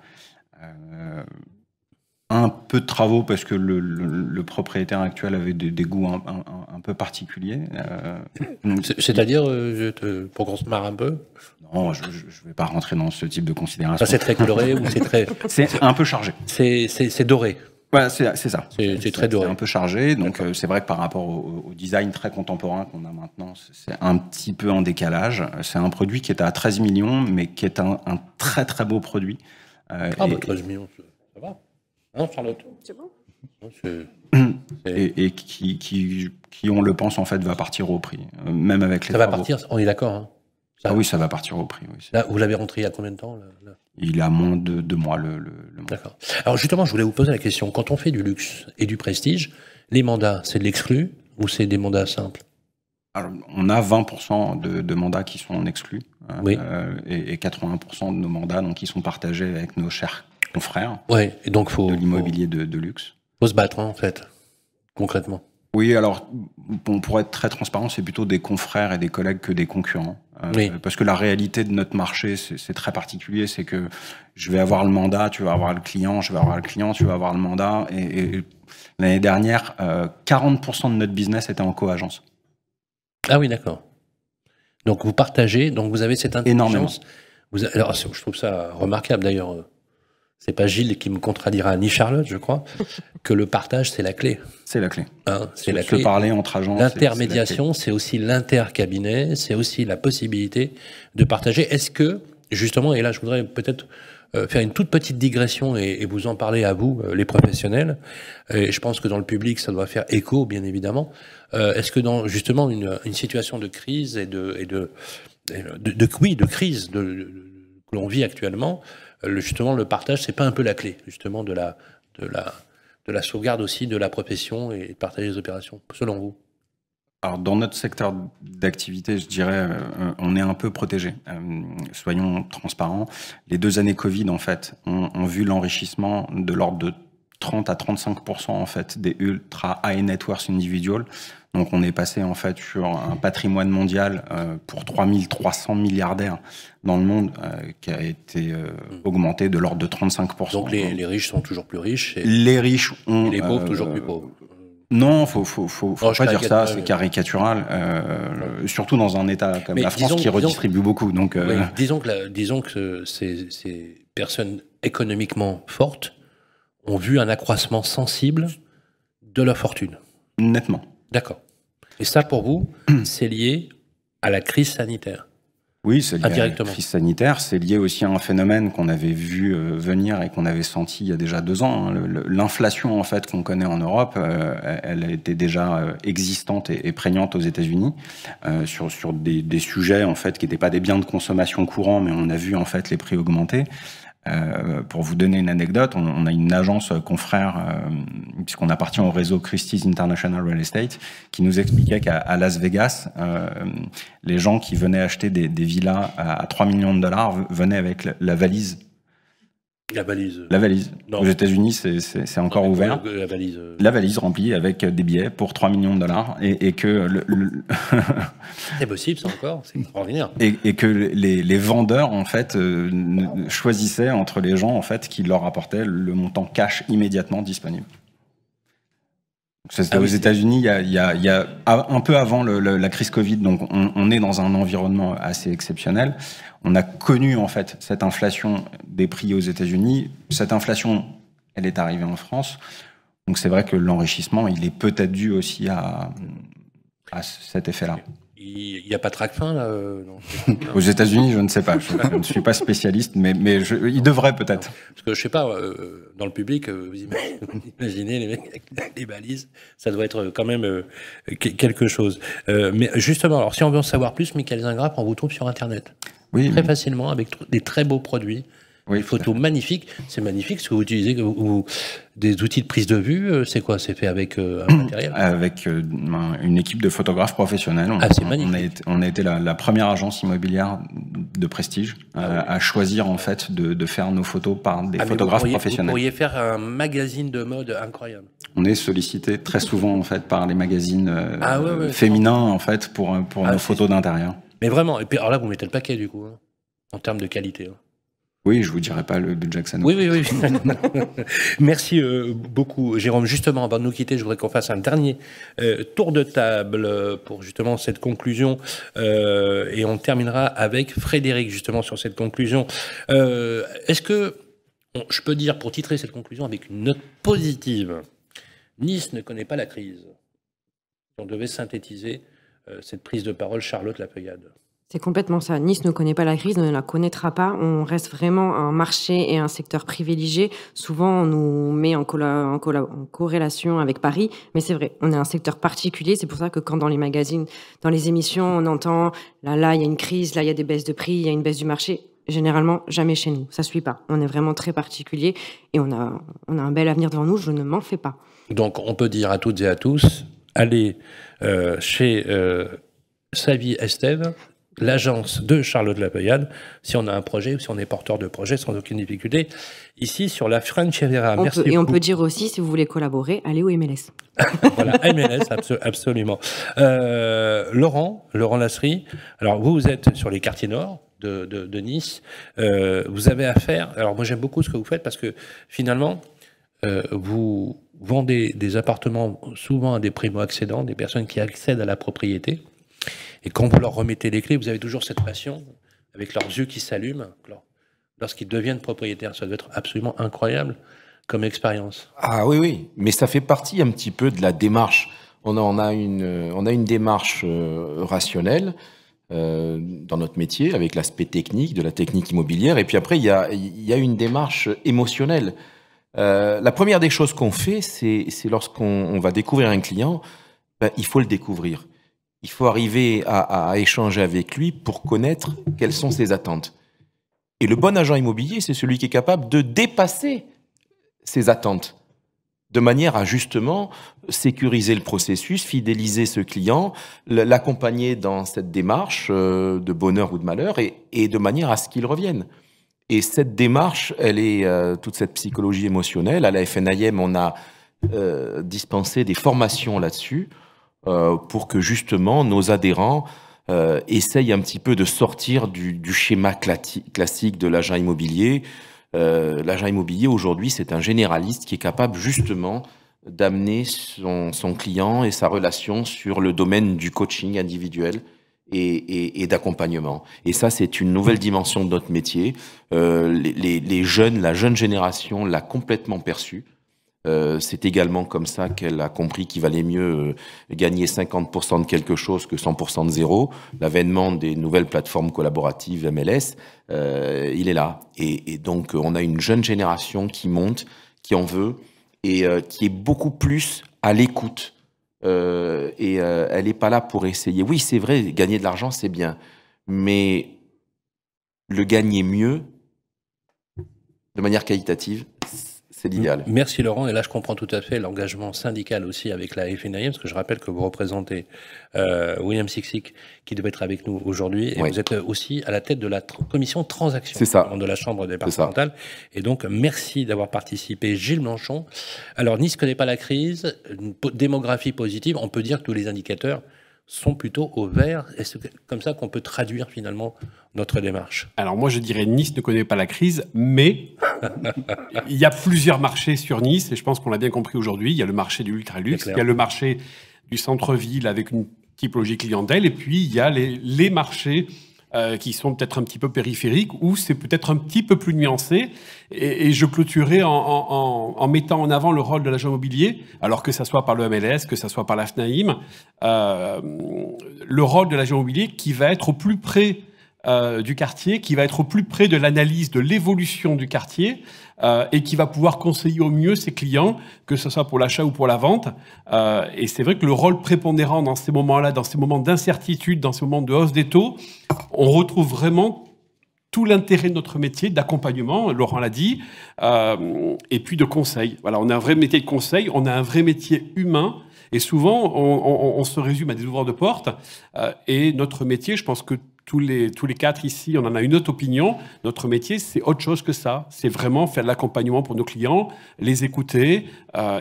Un peu de travaux parce que le propriétaire actuel avait des goûts un peu particuliers. C'est-à-dire, pour qu'on se marre un peu? Non, je ne vais pas rentrer dans ce type de considération. C'est très coloré ou c'est très... C'est un peu chargé. C'est doré. Voilà, c'est ça. C'est très doré. C'est un peu chargé, donc c'est vrai que par rapport au design très contemporain qu'on a maintenant, c'est un petit peu en décalage. C'est un produit qui est à 13 millions, mais qui est un très très beau produit. 13 millions, ça va. Hein, Charlotte? C'est bon. Et qui, on le pense, en fait, va partir au prix, même avec les Ça va travaux. partir, on est d'accord, hein? Ah oui, ça va partir au prix. Oui. Là, vous l'avez rentré il y a combien de temps là Il a moins de 2 mois le mois. D'accord. Alors justement, je voulais vous poser la question. Quand on fait du luxe et du prestige, les mandats, c'est de l'exclu ou c'est des mandats simples? Alors, on a 20% de mandats qui sont exclus, Oui. Et 80% de nos mandats donc, qui sont partagés avec nos chers confrères Oui, et donc de l'immobilier de luxe. Faut se battre, hein, en fait, concrètement. Oui, alors, pour être très transparent, c'est plutôt des confrères et des collègues que des concurrents. Oui. Parce que la réalité de notre marché, c'est très particulier. C'est que je vais avoir le mandat, tu vas avoir le client, je vais avoir le client, tu vas avoir le mandat. Et l'année dernière, 40% de notre business était en co-agence. Ah oui, d'accord. Donc vous partagez, donc vous avez cette intelligence. Alors, je trouve ça remarquable d'ailleurs. C'est pas Gilles qui me contredira, ni Charlotte, je crois, que le partage, c'est la clé. C'est la clé. Hein, c'est la Se clé. parler entre agents. L'intermédiation, c'est aussi l'intercabinet, c'est aussi la possibilité de partager. Est-ce que, justement, et là je voudrais peut-être faire une toute petite digression et vous en parler à vous, les professionnels, et je pense que dans le public, ça doit faire écho, bien évidemment. Est-ce que dans justement une situation de crise de crise que l'on vit actuellement, justement le partage, c'est pas un peu la clé justement de la sauvegarde aussi de la profession et de partager les opérations, selon vous? Alors, dans notre secteur d'activité, je dirais, on est un peu protégé. Soyons transparents. Les 2 années Covid, en fait, ont vu l'enrichissement de l'ordre de 30 à 35% en fait des ultra high net worth individuals. Donc, on est passé en fait sur un patrimoine mondial pour 3300 milliardaires dans le monde qui a été augmenté de l'ordre de 35%. Donc, les riches sont toujours plus riches. Et les riches ont. Et les pauvres toujours plus pauvres. Non, faut pas dire ça, c'est caricatural. Surtout dans un État comme la France qui redistribue beaucoup. Donc, oui, disons que ces personnes économiquement fortes ont vu un accroissement sensible de leur fortune. Nettement. D'accord. Et ça, pour vous, c'est lié à la crise sanitaire? Oui, c'est lié à la crise sanitaire. C'est lié aussi à un phénomène qu'on avait vu venir et qu'on avait senti il y a déjà 2 ans. Hein. L'inflation, en fait, qu'on connaît en Europe, elle était déjà existante et prégnante aux États-Unis sur des sujets, en fait, qui n'étaient pas des biens de consommation courants, mais on a vu, en fait, les prix augmenter. Pour vous donner une anecdote, on a une agence confrère, puisqu'on appartient au réseau Christie's International Real Estate, qui nous expliquait qu'à Las Vegas, les gens qui venaient acheter des villas à 3 millions de dollars venaient avec la valise. La valise. La valise. Non. Aux États-unis, c'est encore ouvert. La valise. La valise remplie avec des billets pour 3 millions de dollars et que c'est possible, ça encore, c'est extraordinaire. Et que les vendeurs en fait choisissaient entre les gens en fait qui leur apportaient le montant cash immédiatement disponible. C'était aux États-Unis il y a un peu avant la crise Covid, donc on est dans un environnement assez exceptionnel. On a connu en fait cette inflation des prix aux États-Unis. Cette inflation, elle est arrivée en France. Donc c'est vrai que l'enrichissement, il est peut-être dû aussi à cet effet-là. Il n'y a pas de Tracfin là Aux États-Unis, je ne sais pas. Je ne suis pas spécialiste, mais il devrait peut-être. Parce que je sais pas, dans le public, vous imaginez les mecs avec des balises, ça doit être quand même quelque chose. Mais justement, alors si on veut en savoir plus, Michael Zingrap, on vous trouve sur Internet. Oui, très facilement, avec des très beaux produits. Oui, des photos magnifiques. C'est magnifique ce que vous utilisez. Des outils de prise de vue, c'est quoi? C'est fait avec un matériel? Avec une équipe de photographes professionnels. C'est magnifique. On a été la première agence immobilière de prestige à choisir en fait de faire nos photos par des photographes professionnels. Vous pourriez faire un magazine de mode incroyable. On est sollicité très souvent en fait par les magazines féminins en fait pour nos photos d'intérieur. Mais vraiment. Et puis alors là, vous mettez le paquet du coup, hein, en termes de qualité. Hein. Oui, je vous dirai pas le Jackson. Oui. Merci beaucoup, Jérôme. Justement, avant de nous quitter, je voudrais qu'on fasse un dernier tour de table pour justement cette conclusion. Et on terminera avec Frédéric, justement, sur cette conclusion. Est-ce que Je peux dire, pour titrer cette conclusion avec une note positive, Nice ne connaît pas la crise. On devait synthétiser cette prise de parole, Charlotte Lapeuillade. C'est complètement ça. Nice ne connaît pas la crise, ne la connaîtra pas. On reste vraiment un marché et un secteur privilégié. Souvent, on nous met en corrélation avec Paris, mais c'est vrai, on est un secteur particulier. C'est pour ça que quand dans les magazines, dans les émissions, on entend là, il y a une crise, là, il y a des baisses de prix, il y a une baisse du marché. Généralement, jamais chez nous. Ça suit pas. On est vraiment très particulier et on a un bel avenir devant nous. Je ne m'en fais pas. Donc, on peut dire à toutes et à tous, allez chez Savy Estève, l'agence de Charlotte Lapeuillade, si on a un projet ou si on est porteur de projet, sans aucune difficulté, ici sur la French Riviera. Merci beaucoup. Et on peut dire aussi, si vous voulez collaborer, allez au MLS. Voilà, MLS, absolument. Laurent Lasserie, alors vous êtes sur les quartiers nord de Nice, vous avez affaire, alors moi j'aime beaucoup ce que vous faites parce que finalement, vous vendez des appartements souvent à des primo-accédants, des personnes qui accèdent à la propriété. Et quand vous leur remettez les clés, vous avez toujours cette passion, avec leurs yeux qui s'allument, lorsqu'ils deviennent propriétaires. Ça doit être absolument incroyable comme expérience. Ah oui, mais ça fait partie un petit peu de la démarche. On a une démarche rationnelle dans notre métier, avec l'aspect technique, de la technique immobilière. Et puis après, il y a une démarche émotionnelle. La première des choses qu'on fait, c'est lorsqu'on va découvrir un client, il faut le découvrir. Il faut arriver à échanger avec lui pour connaître quelles sont ses attentes. Et le bon agent immobilier, c'est celui qui est capable de dépasser ses attentes, de manière à justement sécuriser le processus, fidéliser ce client, l'accompagner dans cette démarche de bonheur ou de malheur, et de manière à ce qu'il revienne. Et cette démarche, elle est toute cette psychologie émotionnelle. À la FNIM, on a dispensé des formations là-dessus, pour que justement nos adhérents essayent un petit peu de sortir du schéma classique de l'agent immobilier. L'agent immobilier aujourd'hui, c'est un généraliste qui est capable justement d'amener son client et sa relation sur le domaine du coaching individuel et d'accompagnement. Et ça, c'est une nouvelle dimension de notre métier. Les jeunes, la jeune génération l'a complètement perçu. C'est également comme ça qu'elle a compris qu'il valait mieux gagner 50% de quelque chose que 100% de zéro. L'avènement des nouvelles plateformes collaboratives MLS, il est là. Et donc, on a une jeune génération qui monte, qui en veut, et qui est beaucoup plus à l'écoute. Elle n'est pas là pour essayer. Oui, c'est vrai, gagner de l'argent, c'est bien. Mais le gagner mieux, de manière qualitative, c'est l'idéal. Merci Laurent, et là je comprends tout à fait l'engagement syndical aussi avec la FNIM, parce que je rappelle que vous représentez William Siksik, qui devait être avec nous aujourd'hui, et oui. Vous êtes aussi à la tête de la commission transaction de la Chambre départementale. Et donc merci d'avoir participé, Gilles Blanchon. Alors Nice ne connaît pas la crise, une démographie positive, on peut dire que tous les indicateurs sont plutôt au vert. Et c'est comme ça qu'on peut traduire finalement notre démarche. Alors moi je dirais Nice ne connaît pas la crise, mais il y a plusieurs marchés sur Nice, et je pense qu'on l'a bien compris aujourd'hui. Il y a le marché du ultra-luxe, il y a le marché du centre-ville avec une typologie clientèle, et puis il y a les marchés qui sont peut-être un petit peu périphériques, où c'est peut-être un petit peu plus nuancé. Et je clôturerai en mettant en avant le rôle de l'agent immobilier, alors que ça soit par le MLS, que ça soit par la FNAIM, le rôle de l'agent immobilier qui va être au plus près du quartier, qui va être au plus près de l'analyse de l'évolution du quartier, et qui va pouvoir conseiller au mieux ses clients, que ce soit pour l'achat ou pour la vente. Et c'est vrai que le rôle prépondérant dans ces moments-là, dans ces moments d'incertitude, dans ces moments de hausse des taux, on retrouve vraiment tout l'intérêt de notre métier d'accompagnement, Laurent l'a dit, et puis de conseil. Voilà, on a un vrai métier de conseil, on a un vrai métier humain, et souvent on se résume à des ouvreurs de porte, et notre métier, je pense que tous les quatre ici, on en a une autre opinion. Notre métier, c'est autre chose que ça. C'est vraiment faire de l'accompagnement pour nos clients, les écouter,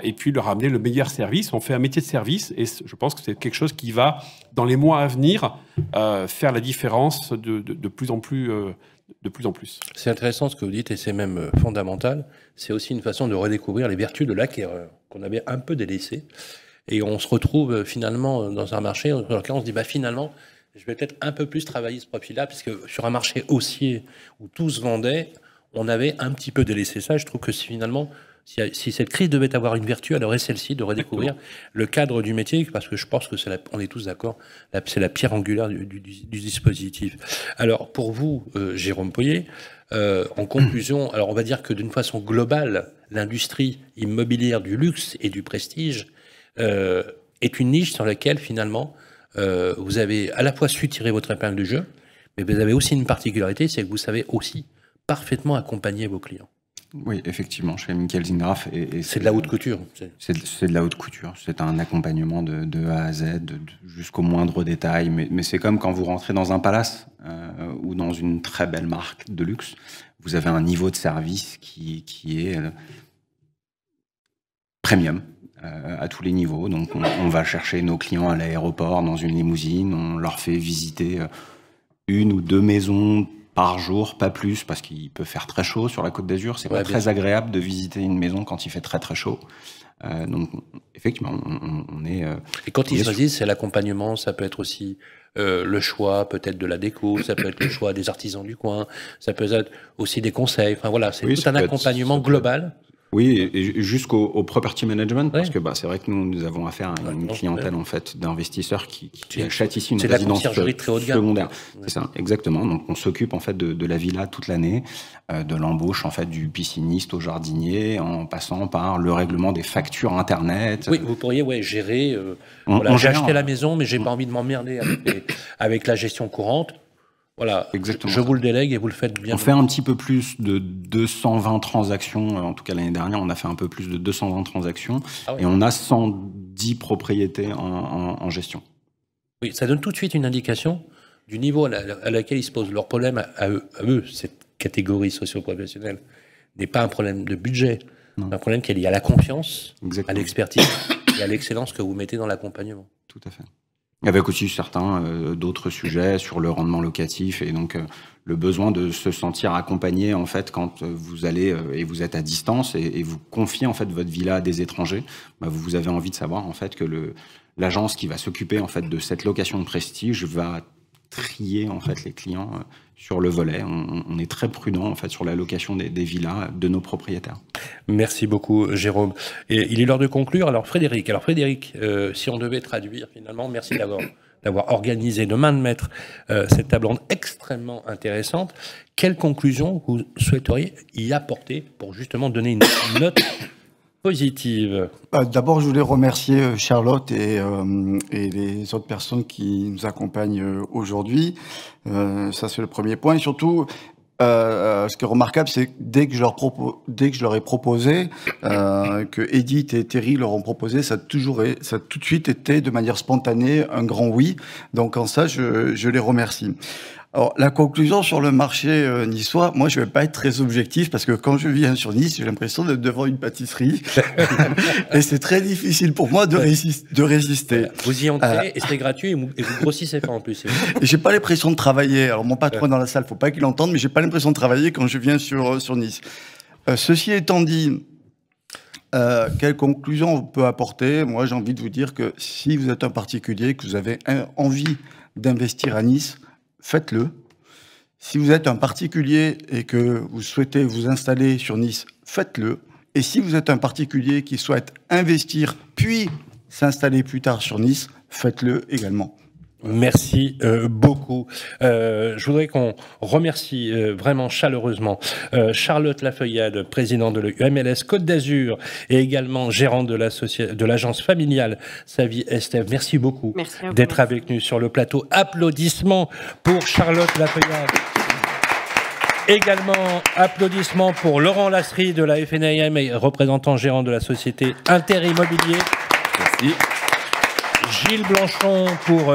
et puis leur amener le meilleur service. On fait un métier de service, et je pense que c'est quelque chose qui va, dans les mois à venir, faire la différence de plus en plus. C'est intéressant ce que vous dites, et c'est même fondamental. C'est aussi une façon de redécouvrir les vertus de l'acquéreur, qu'on avait un peu délaissé. Et on se retrouve finalement dans un marché dans lequel on se dit, finalement, je vais peut-être un peu plus travailler ce profil-là, puisque sur un marché haussier où tout se vendait, on avait un petit peu délaissé ça. Je trouve que finalement, si cette crise devait avoir une vertu, elle aurait celle-ci de redécouvrir le cadre du métier, parce que je pense que on est tous d'accord, c'est la pierre angulaire du dispositif. Alors, pour vous, Jérôme Poyer, en conclusion, alors on va dire que d'une façon globale, l'industrie immobilière du luxe et du prestige est une niche sur laquelle, finalement, vous avez à la fois su tirer votre épingle du jeu, mais vous avez aussi une particularité, c'est que vous savez aussi parfaitement accompagner vos clients. Oui, effectivement, chez Michael Zingraff. C'est de la haute couture. C'est de la haute couture. C'est un accompagnement de A à Z, jusqu'au moindre détail. Mais c'est comme quand vous rentrez dans un palace ou dans une très belle marque de luxe. Vous avez un niveau de service qui est premium à tous les niveaux. Donc, on va chercher nos clients à l'aéroport dans une limousine. On leur fait visiter une ou deux maisons par jour, pas plus, parce qu'il peut faire très chaud sur la Côte d'Azur. C'est pas très agréable de visiter une maison quand il fait très très chaud. Donc, effectivement, on est... Et quand ils choisissent, c'est l'accompagnement, ça peut être aussi le choix peut-être de la déco, ça peut être le choix des artisans du coin, ça peut être aussi des conseils. Enfin voilà, c'est tout un accompagnement global. Oui, et jusqu'au property management, parce que c'est vrai que nous avons affaire à une clientèle en fait d'investisseurs qui achètent ici une résidence secondaire. C'est ça, exactement. Donc on s'occupe en fait de la villa toute l'année, de l'embauche en fait du pisciniste au jardinier, en passant par le règlement des factures internet. Oui, vous pourriez gérer. J'ai acheté la maison, mais j'ai pas envie de m'emmerder avec la gestion courante. Voilà, je vous le délègue et vous le faites bien. On fait un petit peu plus de 220 transactions. En tout cas, l'année dernière, on a fait un peu plus de 220 transactions. Et on a 110 propriétés en gestion. Oui, ça donne tout de suite une indication du niveau à laquelle ils se posent. Leur problème à eux, cette catégorie socio-professionnelle, n'est pas un problème de budget. C'est un problème qui est lié à la confiance, à l'expertise et à l'excellence que vous mettez dans l'accompagnement. Tout à fait. Avec aussi certains d'autres sujets sur le rendement locatif et donc le besoin de se sentir accompagné en fait quand vous allez et vous êtes à distance et vous confiez en fait votre villa à des étrangers. Vous avez envie de savoir en fait que l'agence qui va s'occuper en fait de cette location de prestige va trier en fait les clients sur le volet. On est très prudent en fait sur la location des villas de nos propriétaires. Merci beaucoup Jérôme. Et il est l'heure de conclure. Alors Frédéric, si on devait traduire finalement, merci d'avoir organisé de main de maître cette table ronde extrêmement intéressante. Quelle conclusion vous souhaiteriez y apporter pour justement donner une note positive? D'abord, je voulais remercier Charlotte et les autres personnes qui nous accompagnent aujourd'hui. Ça, c'est le premier point. Et surtout, ce qui est remarquable, c'est que dès que je leur ai proposé, que Edith et Thierry leur ont proposé, ça a tout de suite été de manière spontanée un grand oui. Donc en ça, je les remercie. Alors, la conclusion sur le marché niçois, moi, je vais pas être très objectif parce que quand je viens sur Nice, j'ai l'impression d'être devant une pâtisserie et c'est très difficile pour moi de résister. Vous y entrez et c'est gratuit et vous grossissez pas en plus. J'ai pas l'impression de travailler. Alors, mon patron est dans la salle, faut pas qu'il entende, mais j'ai pas l'impression de travailler quand je viens sur Nice. Ceci étant dit, quelle conclusion on peut apporter? Moi, j'ai envie de vous dire que si vous êtes un particulier, que vous avez envie d'investir à Nice, faites-le. Si vous êtes un particulier et que vous souhaitez vous installer sur Nice, faites-le. Et si vous êtes un particulier qui souhaite investir puis s'installer plus tard sur Nice, faites-le également. Merci beaucoup. Je voudrais qu'on remercie vraiment chaleureusement Charlotte Lafeuillade, présidente de l'UMLS Côte d'Azur et également gérante de l'agence familiale Sa Vie Estève. Merci beaucoup d'être avec nous sur le plateau. Applaudissements pour Charlotte Lafeuillade. Également, applaudissements pour Laurent Lasserie de la FNAIM et représentant gérant de la société Interimmobilier. Merci. Gilles Blanchon pour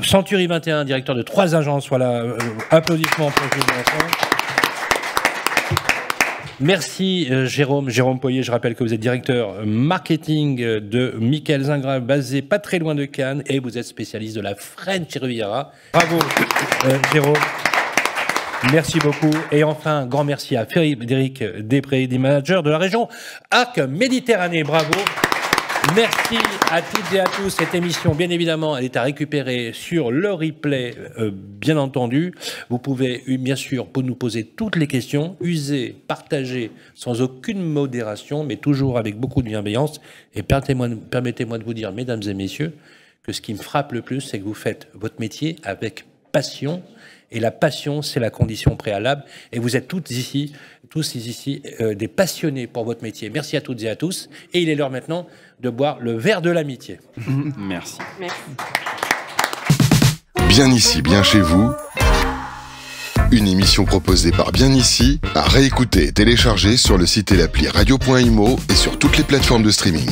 Century 21, directeur de 3 agences. Voilà, applaudissements pour Gilles Blanchon. Merci Jérôme Poyer. Je rappelle que vous êtes directeur marketing de Michael Zingraff, basé pas très loin de Cannes, et vous êtes spécialiste de la French Riviera. Bravo Jérôme. Merci beaucoup. Et enfin, grand merci à Frédéric Després, des managers de la région Arc Méditerranée. Bravo. Merci à toutes et à tous. Cette émission, bien évidemment, elle est à récupérer sur le replay, bien entendu. Vous pouvez, bien sûr, nous poser toutes les questions, user, partager, sans aucune modération, mais toujours avec beaucoup de bienveillance. Et permettez-moi de vous dire, mesdames et messieurs, que ce qui me frappe le plus, c'est que vous faites votre métier avec passion. Et la passion, c'est la condition préalable. Et vous êtes tous ici des passionnés pour votre métier. Merci à toutes et à tous. Et il est l'heure maintenant de boire le verre de l'amitié. Merci. Bien ici, bien chez vous. Une émission proposée par Bien ici, à réécouter et télécharger sur le site et l'appli radio.imo et sur toutes les plateformes de streaming.